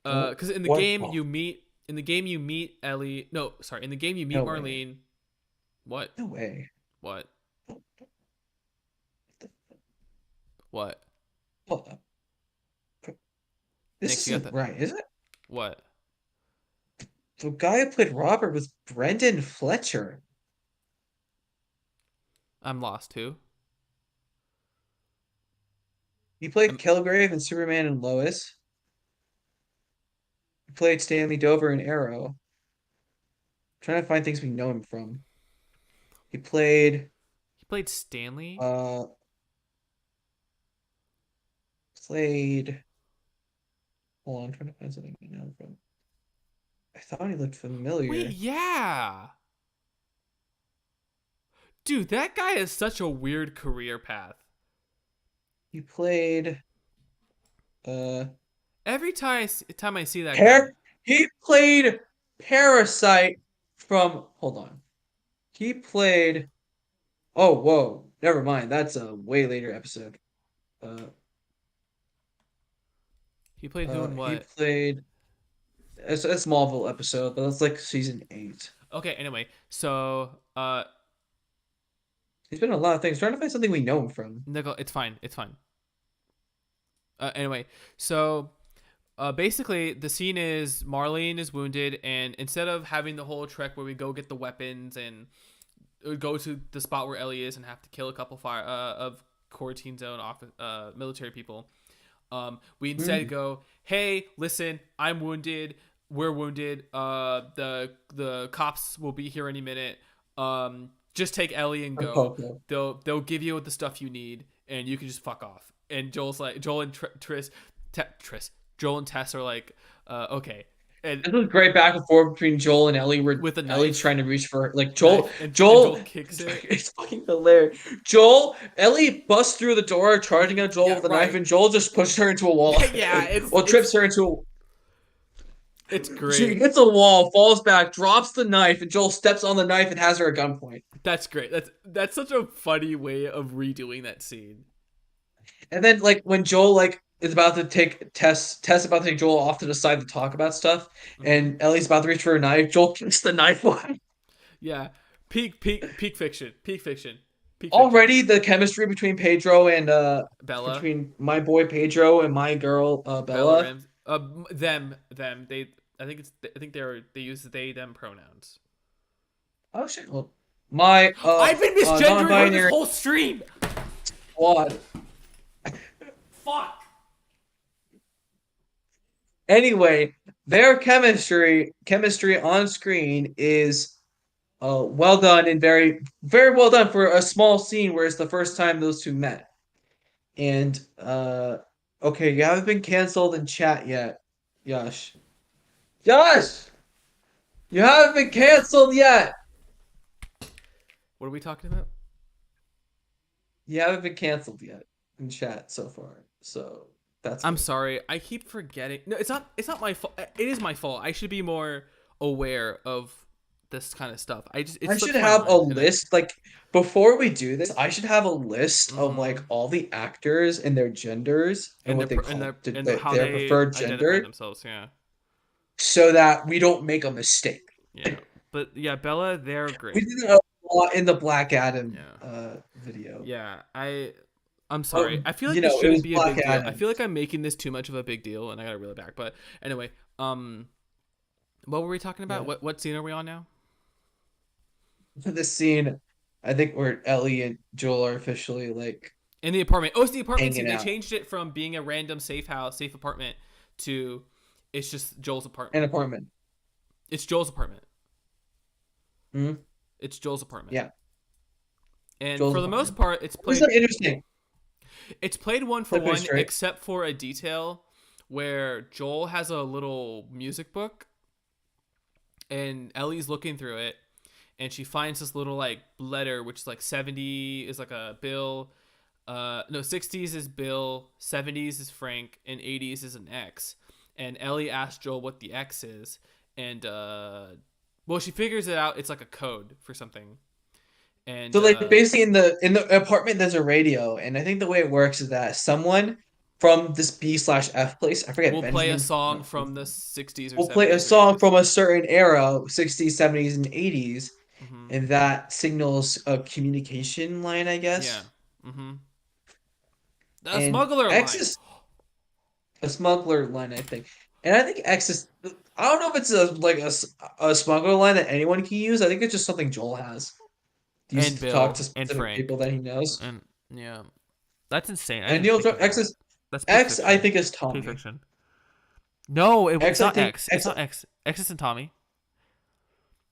Don't because in the what? game Oh, you meet Ellie. No, sorry. In the game you meet no way. Marlene. What? No way. What? What? Hold up. This Next, you got isn't the right, is it? what? The guy who played Robert was Brendan Fletcher. I'm lost too. He played I'm, Kilgrave in Superman and Lois. He played Stanley Dover in Arrow. Trying to find things we know him from. He he played Stanley. uh played hold on, I'm trying to find something we know him from. I thought he looked Wait, familiar. yeah. Dude, that guy has such a weird career path. He played uh Every time I see that guy, Par he played Parasite from hold on. He played oh whoa, never mind. That's a way later episode. Uh he played who and he what? played it's a Smallville episode, but that's like season 8. Okay, anyway, so He's been in a lot of things. Trying to find something we know him from. Nickel, it's fine, it's fine. Anyway, so basically the scene is Marlene is wounded, and instead of having the whole trek where we go get the weapons and go to the spot where Ellie is and have to kill a couple of quarantine zone office military people, we instead Mm. go, hey, listen, I'm wounded, we're wounded, the cops will be here any minute, just take Ellie and go. Okay. They'll give you the stuff you need and you can just fuck off. And Joel and Joel and Tess are like, okay. And This was great back and forth between Joel and Ellie, where with a Ellie's knife, trying to reach for like knife, and Joel kicks it. It's fucking hilarious. Ellie busts through the door, charging at Joel Yeah, with a knife, right. and Joel just pushes her into a wall. Yeah, Or trips her into it's she great. hits a wall, falls back, drops the knife, and Joel steps on the knife and has her at gunpoint. That's great. That's such a funny way of redoing that scene. And then like when Joel like is about to take Tess about to take Joel off to the side to talk about stuff, Hmm. and Ellie's about to reach for a knife. Joel kicks the knife away. Yeah, peak fiction. Peak fiction. Peak fiction. already the chemistry between Pedro and Bella, between my boy Pedro and my girl Bella Bella. Rams. Them. They. I think it's. I think they use they them pronouns. Oh shit. Well, my I've been misgendering her this non-binary whole stream. squad. Fuck. Anyway, their chemistry on screen is well done and very well done for a small scene where it's the first time those two met. And okay, you haven't been canceled in chat yet, Yash. Yash, you haven't been canceled yet. What are we talking about? You haven't been canceled yet in chat so far. So that's I'm good. sorry. I keep forgetting. No, it's not. It's not my fault. It is my fault. I should be more aware of this kind of stuff. It I should slips my have a mind, and I. list like before we do this. I should have a list of like Mm-hmm. all the actors and their genders and And what their they and call their and how their they preferred identify gender, themselves. Yeah. so that we don't make a mistake. Yeah. But yeah, Bella, they're We great. did a lot in the Black Adam Yeah. video. Yeah. I'm sorry. Oh, I feel like you this know, it shouldn't was be a Black big deal. I Adam. feel like I'm making this too much of a big deal, and I gotta reel it back. But anyway, what were we talking about? Yeah. What scene are we on now? This scene, I think where Ellie and Joel are officially like In the apartment. Oh, it's the apartment scene. hanging They out changed it from being a random safe apartment to it's just Joel's in apartment. an apartment. It's Joel's apartment. Hmm. It's Joel's apartment. Yeah, And Joel's for the most apartment. part, It's so interesting. it's played one for Play pretty one, straight. except for a detail where Joel has a little music book and Ellie's looking through it and she finds this little like letter which is like 70 is like a Bill, no, 60s is Bill, 70s is Frank, and 80s is an X. And Ellie asks Joel what the X is, and well, she figures it out. It's like a code for something, So and like basically in the apartment there's a radio, and I think the way it works is that someone from this B/F place, I forget we'll play a Benjamin, song no, from the 60s or will play a 70s or song 80s. from a certain era, 60s, 70s, and 80s, Mm-hmm. and that signals a communication line, I Yeah. guess. Mm-hmm. The And smuggler X line. is a smuggler line, I think. And I think X is I don't know if it's a smuggler line that anyone can use. I think it's just something Joel has. And Used to talk Bill to and specific people Frank. that he knows. And yeah. That's insane. I And didn't think of X that. is That's peak X, I fiction. think, is Peak Tommy. fiction. No, it's X, I not think X. It's X. not X. X isn't Tommy.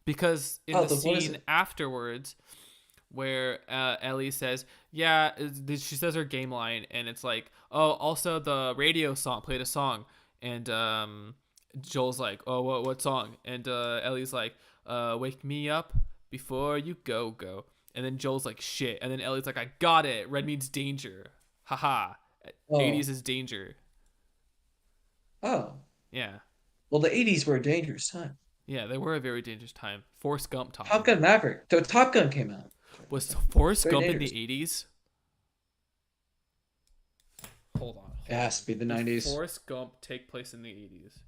Because in Oh, the the what is scene it? afterwards, where Ellie says, "Yeah," she says her game line, and it's like, "Oh, also the radio song played a song," and Joel's like, "Oh, what song?" And Ellie's like, "Wake me up before you go," and then Joel's like, "Shit," and then Ellie's like, "I got it. Red means danger. Haha. Oh, 80s is danger." oh. Yeah, Well, the '80s were a dangerous time. yeah, they were a very dangerous time. Forrest Gump taught me Top Gun that. Maverick. So Top Gun came out. Was Forrest Very Gump in dangerous. the 80s? Hold on, It hold on. has to be the Did '90s. Forrest Gump take place in the 80s?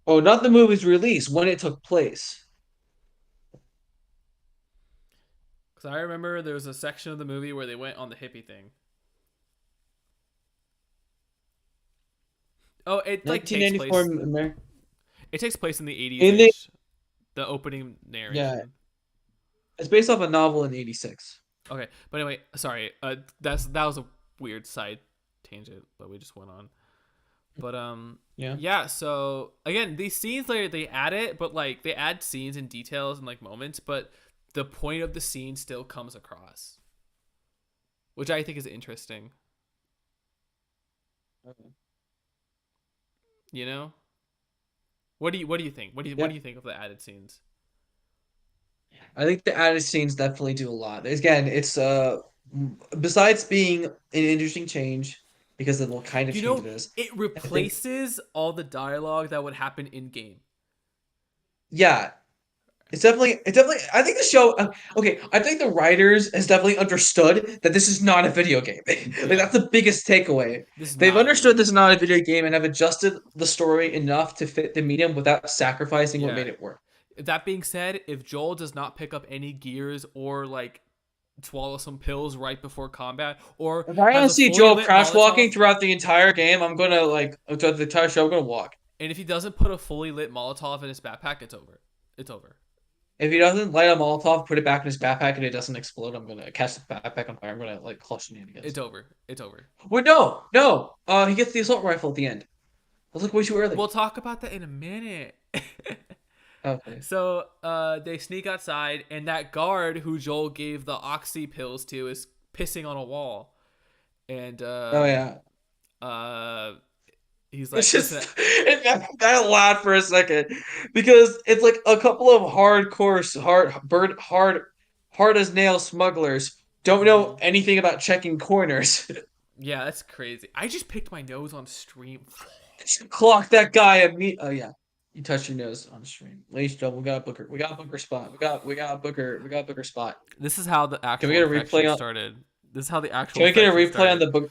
Oh, not the movie's release, when it took place. Because I remember there was a section of the movie where they went on the hippie thing. Oh, it like takes 1994 place. America. It takes place in the 80s In the ish. The opening Yeah, narration. it's based off a novel in '86. Okay, but anyway, sorry. That was a weird side tangent that we just went on. But Yeah. yeah. So again, these scenes they add it, but like they add scenes and details and like moments, but the point of the scene still comes across, which I think is interesting. Okay. You know, what do you think? What Yeah. do you think of the added scenes? I think the added scenes definitely do a lot. Again, it's besides being an interesting change because of the kind of You change know, it is. it I think replaces all the dialogue that would happen in game. yeah, it's definitely I think the show okay, I think the writers has definitely understood that this is not a video game. Like Yeah, that's the biggest takeaway. this is They've not a video understood this game. is not a video game and have adjusted the story enough to fit the medium without sacrificing what Yeah, made it work. That being said, if Joel does not pick up any gears or like swallow some pills right before combat, or If I has don't a see fully Joel lit crouch walking Molotov, throughout the entire game, I'm gonna like throughout the entire show. I'm gonna walk. and if he doesn't put a fully lit Molotov in his backpack, it's over. It's over. If he doesn't light a Molotov, put it back in his backpack, and it doesn't explode, I'm gonna catch the backpack on fire. I'm gonna like clutch It's shenanigans. over. It's over. Wait, no, no. He gets the assault rifle at the end. I was like way too We'll early. talk about that in a minute. Okay. So they sneak outside, and that guard who Joel gave the oxy pills to is pissing on a wall, and Oh yeah. uh, he's It's like, just "Listen, I laughed for a second because it's like a couple of hard as nail smugglers don't know mm-hmm. anything about checking corners. Yeah, that's crazy. I just picked my nose on stream. Clock that guy Oh yeah, you touched your nose on stream. Ladies and gentlemen, we got a Booker. We got a Booker spot. We got a Booker. We got a Booker spot. This is how the Can we actual get a infection replay on? started. This is how the actual Can we get a infection replay on started. the book?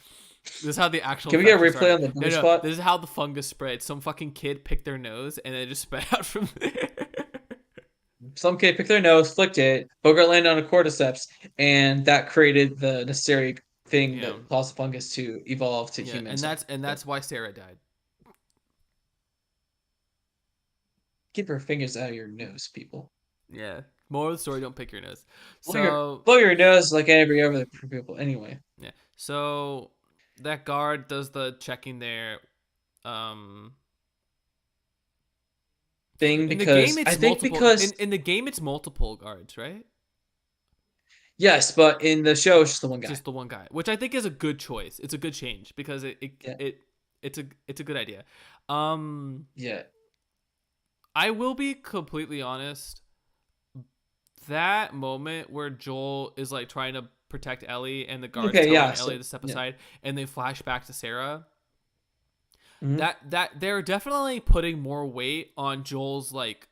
This is how the actual Can we get a infection replay started. on the No, Booker no, spot? this is how the fungus spread. Some fucking kid picked their nose and it just spread out from there. Some kid picked their nose, flicked it, Booger landed on a cordyceps, and that created the necessary thing Yeah, that caused the fungus to evolve to yeah, human and size. that's why Sarah died. Keep your fingers out of your nose, people. Yeah. Moral of the story: don't pick your nose. Blow your So blow your nose like every other people. Anyway, yeah. So that guard does the checking there. Um, thing in the game, because I it's think multiple. because In the game, it's multiple guards, right? yes, but in the show it's just the one guy. Just the one guy, which I think is a good choice. It's a good change because Yeah, it's a good idea. Um, yeah. I will be completely honest. That moment where Joel is like trying to protect Ellie and the guards Okay, telling yeah. Ellie So to step yeah. aside and they flash back to Sarah. Mhm. That they're definitely putting more weight on Joel's like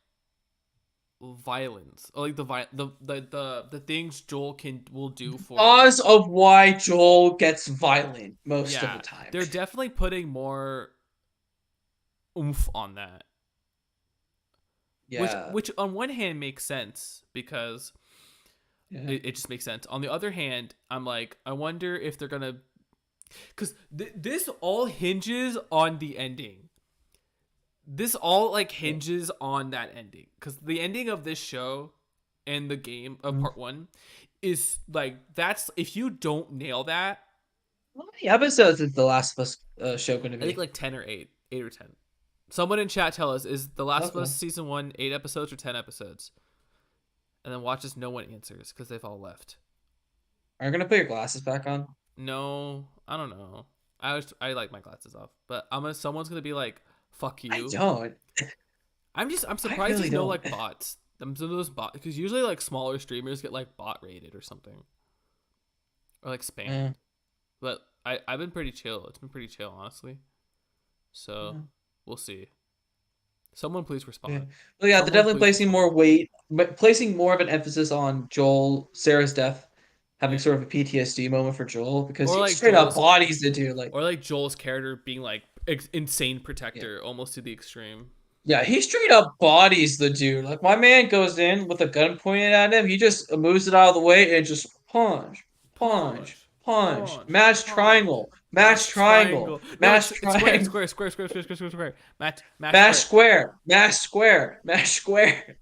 violence, or like the things Joel will do for. Cause of why Joel gets violent most of the Yeah, time. they're definitely putting more oomph on that. Which Yeah. which on one hand makes sense because Yeah. it just makes sense. On the other hand, I'm like, I wonder if they're gonna, because this all hinges on the ending. This all like hinges on that ending because the ending of this show and the game of Mhm. part one is like, that's, if you don't nail that, How many episodes is the Last of Us show going to I think be? like 10 or 8, 8 or 10. Someone in chat tell us, is The Last of Us Okay. season 1 8 episodes or 10 episodes? And then watch as no one answers because they've all left. Are you gonna put your glasses back on? No, I don't know. I like my glasses off, but someone's gonna be like, "Fuck I you." don't. I'm I surprised really there's no don't. like bots. Some of those bots, because usually like smaller streamers get like bot rated or something, or like Yeah. spammed. But I've been pretty chill. It's been pretty chill, honestly. So Yeah. we'll see. Someone please Yeah. respond. Well, yeah, they're Someone definitely please placing more respond. weight, but placing more of an emphasis on Joel, Sarah's death, having Yeah. sort of a PTSD moment for Joel because Or he like straight up Joel's bodies the dude. Like, or like Joel's character being like insane yeah, protector, almost to the extreme. yeah, he straight up bodies the dude. Like, my man goes in with a gun pointed at him. He just moves it out of the way and just punch, punch, Punch, punch, punch, match punch. triangle, match Match triangle, triangle. No, match it's square, triangle, square, square, square, square, square, square, square. Match match square. square, match square, match square.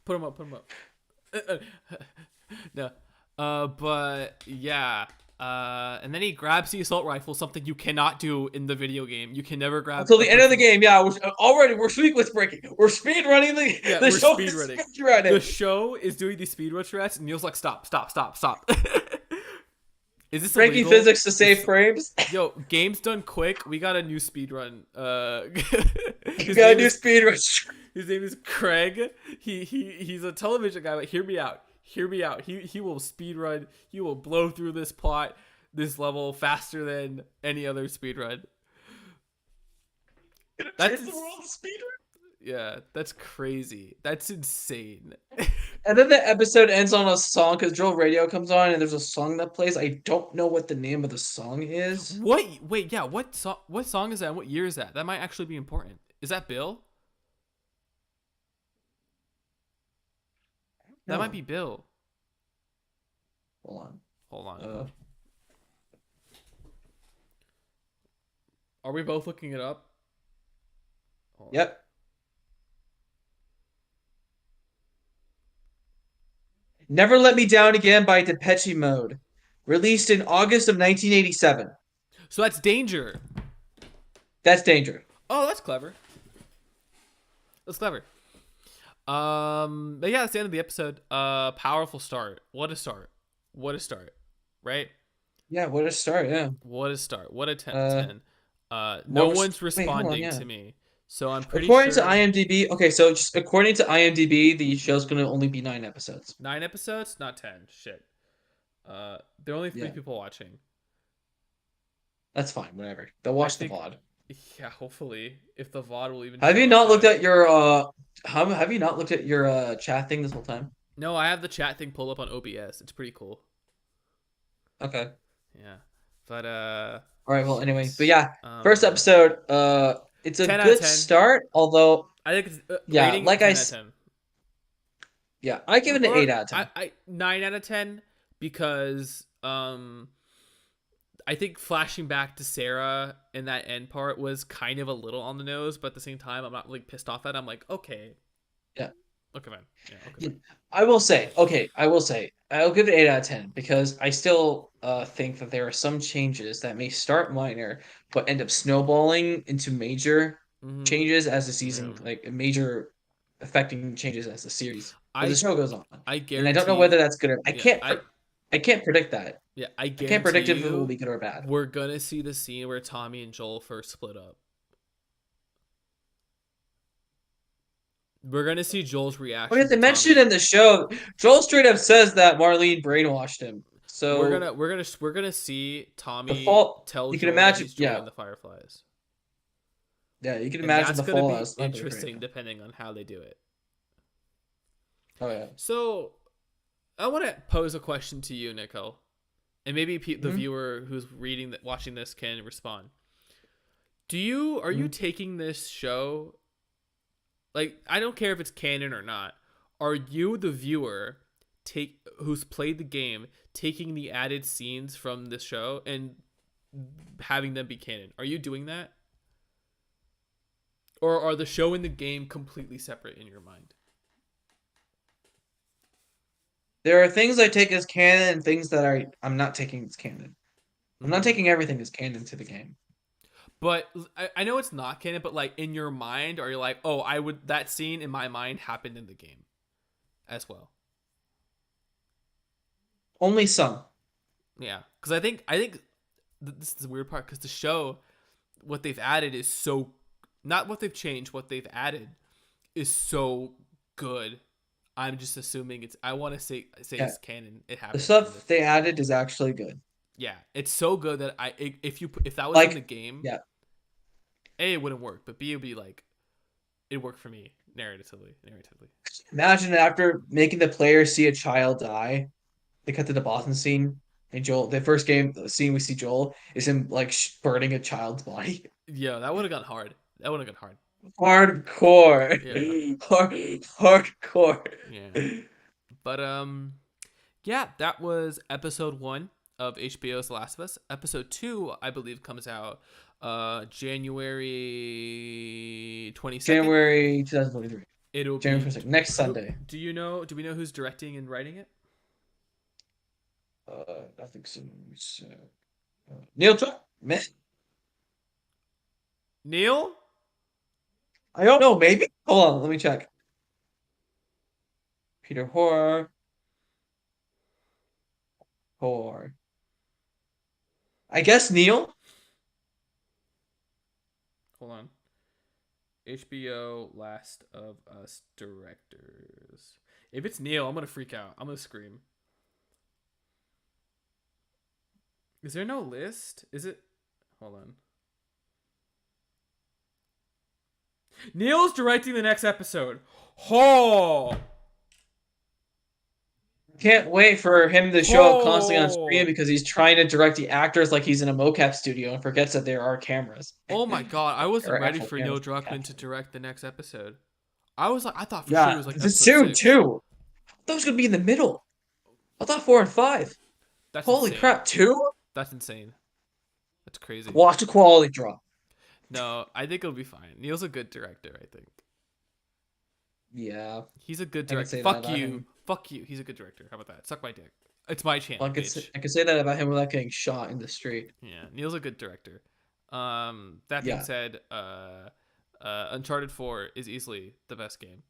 Put him up, put him up. No. But yeah. And then he grabs the assault rifle, something you cannot do in the video game. You can never grab Until a the end of the person. game, yeah, we're speed glitch breaking. We're speed running Yeah, the we're show speed is running. speed running. The show is doing the speed run strats, and Neil's like, stop, stop, stop, stop. Is this Breaking illegal? physics to save frames. Yo, game's done quick. We got a new speed run. You His gotta name do is speed run. His name is Craig. He's a television guy, but hear me out. Hear me out. He will speed run. He will blow through this plot, this level faster than any other speed run. That's the world speed run. Yeah, that's crazy. That's insane. And then the episode ends on a song because Joel Radio comes on and there's a song that plays. I don't know what the name of the song is. What? Wait, yeah. What song? What song is that? What year is that? That might actually be important. Is that Bill? That might No, be Bill. hold on. Hold on. Uh, Are we both looking it up? Hold on. yep. Never Let Me Down Again by Depeche Mode, released in August of 1987. So that's Danger. That's Danger. Oh, that's clever. That's clever. But yeah, that's the end of the episode. Powerful start. What a start. What a start. Right? Yeah, what a start. Yeah. What a start. What a 10. Uh, 10. No more. one's Wait, hold on. responding Yeah. to me. So I'm pretty According to sure IMDb, okay, so just according to IMDb, the show's gonna only be 9 episodes. 9 episodes, not 10. Shit. There are only 3 Yeah, people watching. that's fine. Whatever. They'll I watch the think, VOD. yeah, hopefully, if the VOD will even Have show you up not looked at. at your have you not looked at your chat thing this whole time? No, I have the chat thing pulled up on OBS. It's pretty cool. Okay. Yeah. But, All right. Well, anyway, but shit. yeah, first episode. It's a 10 out of good 10. start. Although, I think it's yeah, rating like 10 out of 10. yeah, I give it an Or 8 out of 10. I 9 out of 10 because I think flashing back to Sarah in that end part was kind of a little on the nose, but at the same time I'm not like pissed off at it. I'm like, okay. Yeah. Okay, man. Yeah, okay, Yeah, man. I will say, okay, I'll give it 8 out of 10 because I still think that there are some changes that may start minor but end up snowballing into major Mm-hmm. changes as the Yeah. season, like major affecting changes as the series as the I show goes on. I And I don't know whether guarantee that's good or yeah, I can't predict that. I I can't predict guarantee if it will you be good or bad. we're gonna see the scene where Tommy and Joel first split up. We're gonna see Joel's Oh yeah, reaction they to mentioned Tommy. in the show, Joel straight up says that Marlene brainwashed him. We're So gonna we're gonna we're gonna see the Tommy fall, tell you can Joel that imagine, he's yeah, joining the Fireflies, yeah, you can and imagine that's the gonna fallout be is not gonna be great. interesting depending on how they do it. Oh yeah. So I want to pose a question to you, Nico, and maybe the Mhm. viewer who's watching this can respond. Are you Mhm. taking this show, like, I don't care if it's canon or not, are you, the viewer, who's played the game, taking the added scenes from this show and having them be canon? Are you doing that, or are the show and the game completely separate in your mind? There are things I take as canon and things that I'm not taking as canon. I'm not Mm-hmm. taking everything as canon to the game. But I know it's not canon, but like in your mind, are you like, oh, I would, that scene in my mind happened in the game as well? Only some. Yeah, because I think this is the weird part, because the show, what they've added is so, not what they've changed, what they've added is so good. I'm just assuming it's, I want to say Yeah. it's canon. It The happened in stuff the, they added is actually good. yeah, it's so good that if that was in the Like, game, yeah. A, it wouldn't work, but B, it would be like, it worked for me narratively. Imagine after making the player see a child die, they cut to the Boston scene, and Joel, the first game the scene we see Joel is him like burning a child's body. Yeah, that would have gone hard. That would have gone hard. Hardcore. Yeah, Hardcore. yeah. But yeah, that was episode 1 of HBO's The Last of Us. Episode 2, I believe, comes out January 22nd. January 2023. It'll January be 22nd. Next who Sunday. do we know who's directing and writing it? I think so. Neil Druckmann? Man, Neil? I don't know. Maybe. Hold on. Let me check. Peter Horror. Horror. I guess Neil. Hold on. HBO Last of Us directors. If it's Neil, I'm going to freak out. I'm going to scream. Is there no list? Is it? Hold on. Neil's directing the next episode. Oh! Can't wait for him to show up constantly on screen Oh! because he's trying to direct the actors like he's in a mocap studio and forgets that there are cameras. Oh my god, I wasn't There are ready actual for cameras Neil Druckmann to capturing. direct the next episode. I was like, I thought for sure it Yeah, was like this is episode soon 6. too. thought it was gonna be in the middle. I thought 4 and 5. That's Holy insane. crap, two? That's insane. That's crazy. Watch a quality drop. No, I think it'll be fine. Neil's a good director, I think. Yeah, He's a good I can director. say that Fuck about you. him. Fuck you. He's a good director. How about that? Suck my dick. It's my Well, channel, bitch. I could say that about him without getting shot in the street. Yeah, Neil's a good director. That being Yeah, said, Uncharted 4 is easily the best game.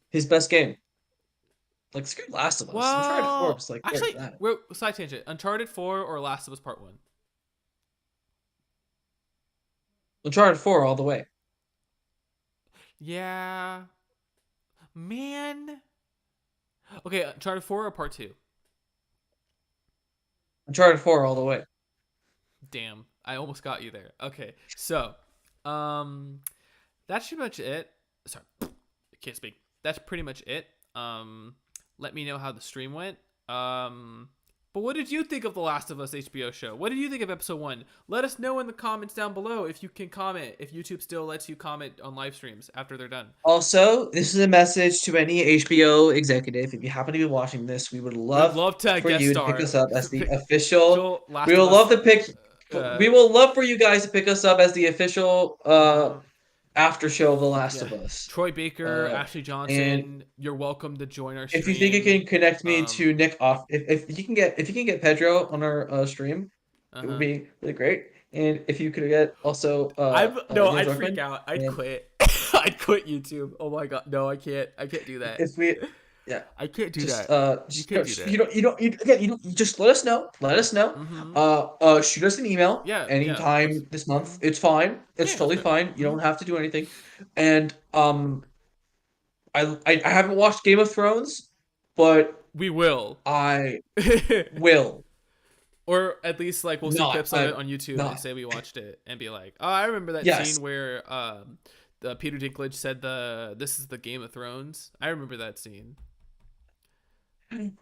his best game. Like screw Last of Us. Uncharted 4 Well, was like where actually, it's at. we're side tangent. Uncharted 4 or Last of Us Part 1? Uncharted 4 all the way. Yeah, man. Okay, Uncharted 4 or Part 2? Uncharted 4 all the way. Damn, I almost got you there. Okay, so, um, that's pretty much it. Sorry, I can't speak. That's pretty much it. Let me know how the stream went. But what did you think of the Last of Us HBO show? What did you think of episode 1? Let us know in the comments down below if you can comment. If YouTube still lets you comment on live streams after they're done. Also, this is a message to any HBO executive. If you happen to be watching this, we would We would love love to for guest you to pick star. us up as the official. Official We Last of will love Us. to pick. Uh, We will love for you guys to pick us up as the official uh, after show of The Last yeah, of Us. Troy Baker, Ashley And Johnson. You're welcome to join our if you think you stream. can connect me to Um, Nick off, if you can get Pedro on our stream, uh it would huh. be really great. And if you could get also I'm no, Neil I'd freak Druckmann, out. I'd and quit. I'd quit YouTube. Oh my god, no, I can't. I can't do that. if we, yeah, I can't do just that. You can't do that. you don't you just let us know. Mm-hmm. Shoot us an email Yeah, yeah, of course. anytime this Mm-hmm. month. It's fine. Yeah, It's that's totally good. fine. You Mm-hmm. don't have to do anything. And I haven't watched Game of Thrones, but We will. I will Or at least like we'll see not. clips of it I'm on YouTube and not. say we watched it and be like, oh, I remember that Yes. scene where the Peter Dinklage said this is the Game of Thrones. I remember that scene.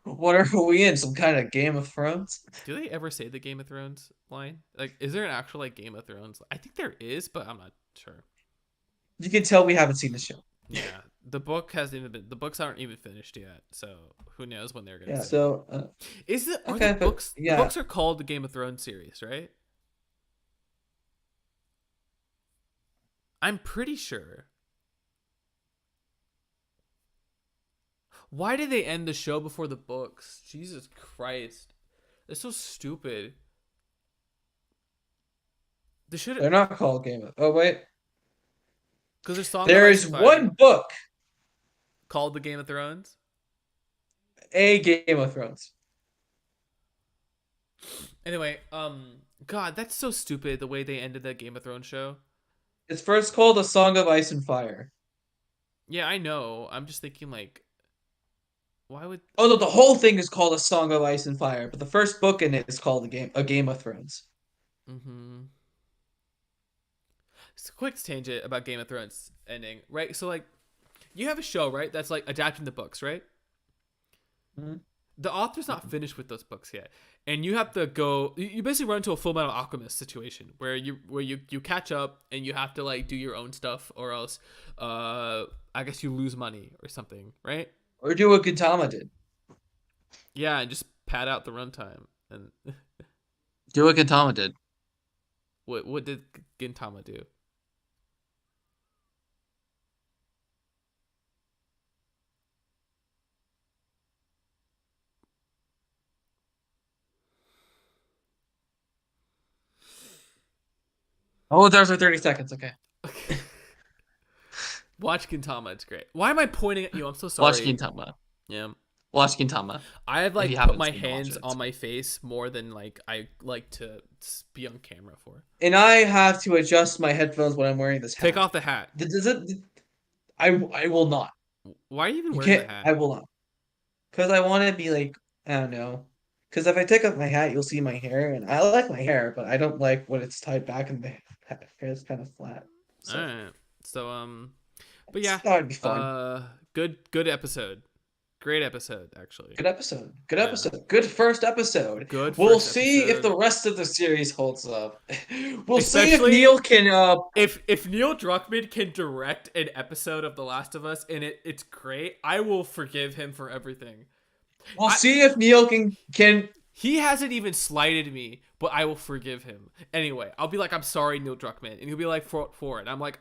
What are we in? Some kind of Game of Thrones? Do they ever say the Game of Thrones line? Like, is there an actual like Game of Thrones? I think there is, but I'm not sure. You can tell we haven't seen the show. Yeah, the book hasn't even been. The books aren't even finished yet, so who knows when they're gonna Yeah. say it. So Is it? Are the okay, but books? The yeah, books are called the Game of Thrones series, right? I'm pretty sure. Why did they end the show before the books? Jesus Christ, that's so stupid. They should, they're not called Game of. Oh wait, because there's Song of there Ice is and Fire one book, called the Game of Thrones. a Game of Thrones. Anyway, God, that's so stupid the way they ended that Game of Thrones show. It's first called A Song of Ice and Fire. Yeah, I know. I'm just thinking like, why would? Oh no, the whole thing is called A Song of Ice and Fire, but the first book in it is called A Game of Thrones. Mm-hmm. It's a quick tangent about Game of Thrones ending, right? So like, you have a show, right? That's like adapting the books, right? Mm-hmm. The author's not finished with those books yet, and you have to go. You basically run into a Full Metal Alchemist situation where you catch up and you have to like do your own stuff, or else, I guess you lose money or something, right? Or do what Gintama did. Yeah, and just pad out the runtime. And Do what Gintama did. what did Gintama do? Oh, there's our 30 seconds. Okay. Watch Gintama, it's great. Why am I pointing at you? I'm so Watch sorry. Gintama. Yeah. Watch Gintama. I have If you like put haven't my seen it, watch hands it. on my face more than like I like to be on camera for. And I have to adjust my headphones when I'm wearing this Take hat. off the hat. Does it? I will not. Why are you even You wearing the can't. hat? I will not. Because I want to be like, I don't know. Because if I take off my hat, you'll see my hair, and I like my hair, but I don't like when it's tied back and the hair is kind of flat. All So right. So but yeah, that would be fun. good episode. Great episode, actually. Good episode. Good Yeah. episode. Good first episode. Good We'll first see if episode. the rest of the series holds up. We'll see if Especially Neil can if Neil Druckmann can direct an episode of The Last of Us and it's great, I will forgive him for everything. we'll I see if Neil can He hasn't even slighted me, but I will forgive him. Anyway, I'll be like, I'm sorry, Neil Druckmann. And he'll be like, for it. I'm like,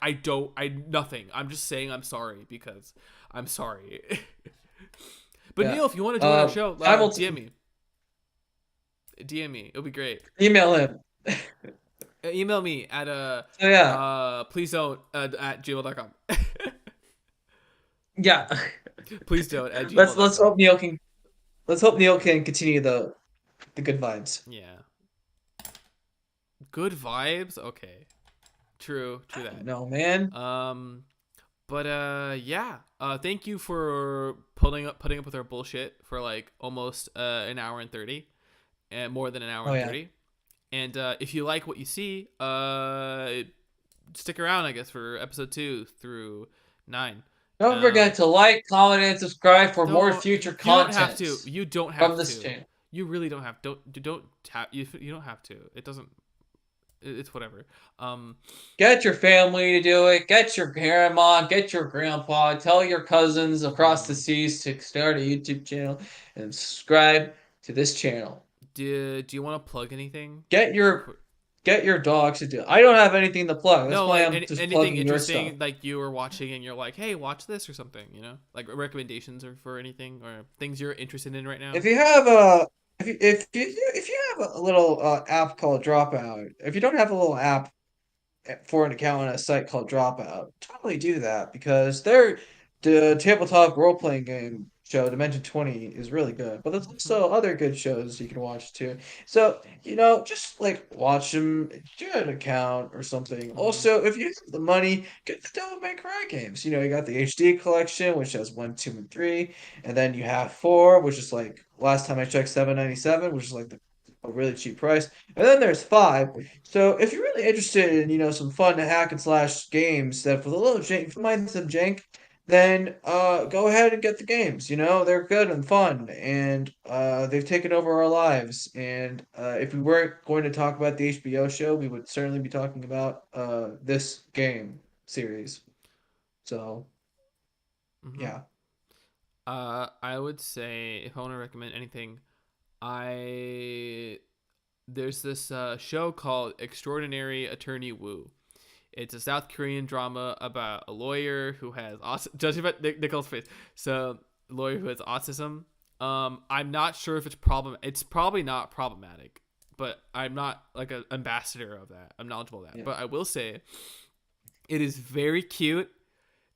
nothing. I'm just saying I'm sorry because I'm sorry. But yeah. Neil, if you want to join our show, DM Hamilton me. DM me. It'll be great. email him. Email me at So yeah. please don't at gmail.com. Yeah. Please don't at Let's gmail.com. hope Neil can continue the good vibes. Yeah. Good vibes? Okay. True I don't that. know, man. But yeah. Thank you for putting up with our bullshit for like almost an hour and 30, and more than an hour Oh and yeah. 30. And if you like what you see, stick around, I guess, for episode 2 through 9. Don't forget to like, comment, and subscribe for more Don't future you don't have content to. You don't from have this to. channel. You really don't have. Don't tap. You don't have to. It doesn't. It's whatever. Get your family to do it. Get your grandma, get your grandpa, tell your cousins across the Mhm. seas to start a YouTube channel and subscribe to this channel. Do you want to plug anything? Get your get your dogs to do it. I don't have anything to plug. That's No, why like I'm just anything plugging your stuff. interesting, like you were watching and you're like, hey, watch this or something. Like recommendations or for anything or things you're interested in right now. If you have a if you have a little app called Dropout, if you don't have a little app for an account on a site called Dropout, totally do that because the tabletop role playing game show Dimension 20 is really good. But there's Hmm. also other good shows you can watch too. So, just like watch them, do an account or something. Hmm. Also, if you have the money, get the Devil May Cry games. You got the HD collection, which has 1, 2, and 3, and then you have 4, which is like last time I checked 7.97, which is like a really cheap price. And then there's 5. So if you're really interested in, some fun hack and slash games that with a little jank, if you mind some jank, then go ahead and get the games. They're good and fun, and they've taken over our lives. And if we weren't going to talk about the HBO show, we would certainly be talking about this game series. So Hmm. yeah. I would say if I want to recommend anything, I there's this show called Extraordinary Attorney Woo. It's a South Korean drama about a lawyer who has autism. Judging by Nicole's face, so a lawyer who has autism. I'm not sure if it's problem. It's probably not problematic, but I'm not like an ambassador of that. I'm knowledgeable of that, Yeah. but I will say it is very cute.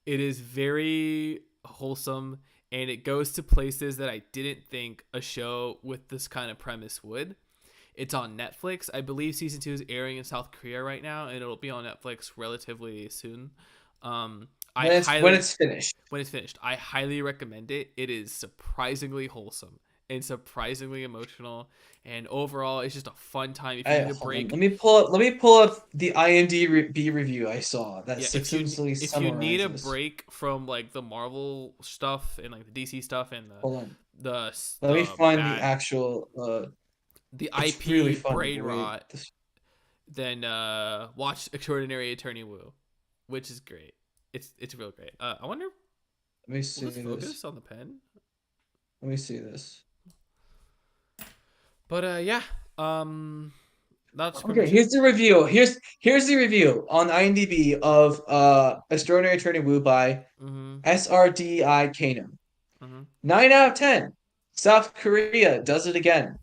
It is very wholesome, and it goes to places that I didn't think a show with this kind of premise would. It's on Netflix. I believe season 2 is airing in South Korea right now, and it'll be on Netflix relatively soon. I When highly it's finished. when it's finished, I highly recommend it. It is surprisingly wholesome and surprisingly emotional, and overall, it's just a fun time. If you need a Hold on. break, Let me pull up the IMDb review I saw that yeah. succinctly If you need a summarizes. break from like the Marvel stuff and like the DC stuff and Hold on. the Let me the find the bad actual the it's really IP funny brain the way rot, this then watch Extraordinary Attorney Woo, which is great. It's real great. I wonder, let me will see this this. focus on the pen? Let me see this. But yeah, that's pretty Okay, much it. here's the review. Here's the review on IMDb of Extraordinary Attorney Woo by Mhm. SRDI Kano. Mhm. 9 out of 10. South Korea does it again.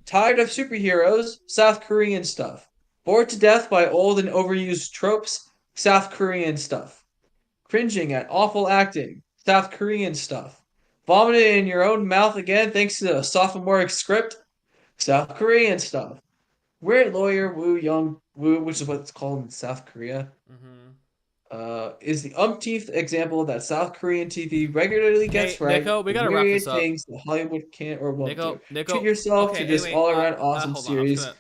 Tired of superheroes, South Korean stuff. Bored to death by old and overused tropes, South Korean stuff. Cringing at awful acting, South Korean stuff. Vomited in your own mouth again thanks to a sophomoric script, South Korean stuff. Weird lawyer Woo Young Woo, which is what it's called in South Korea, Mhm. is the umpteenth example that South Korean TV regularly Hey, gets right Nico, we with gotta wrap myriad this up. things that Hollywood can't or won't do. Treat Nico. yourself Okay. to this Anyway, all-around awesome hold on. I'm just series. gonna.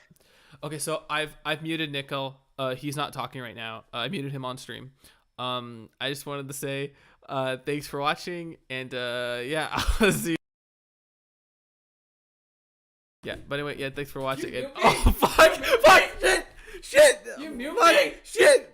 Okay, so I've muted Nico. He's not talking right now. I muted him on stream. I just wanted to say, Thanks for watching, and yeah, I'll see you. Yeah, but anyway, yeah, thanks for watching. And, oh, fuck, shit, You fuck, mute me? shit.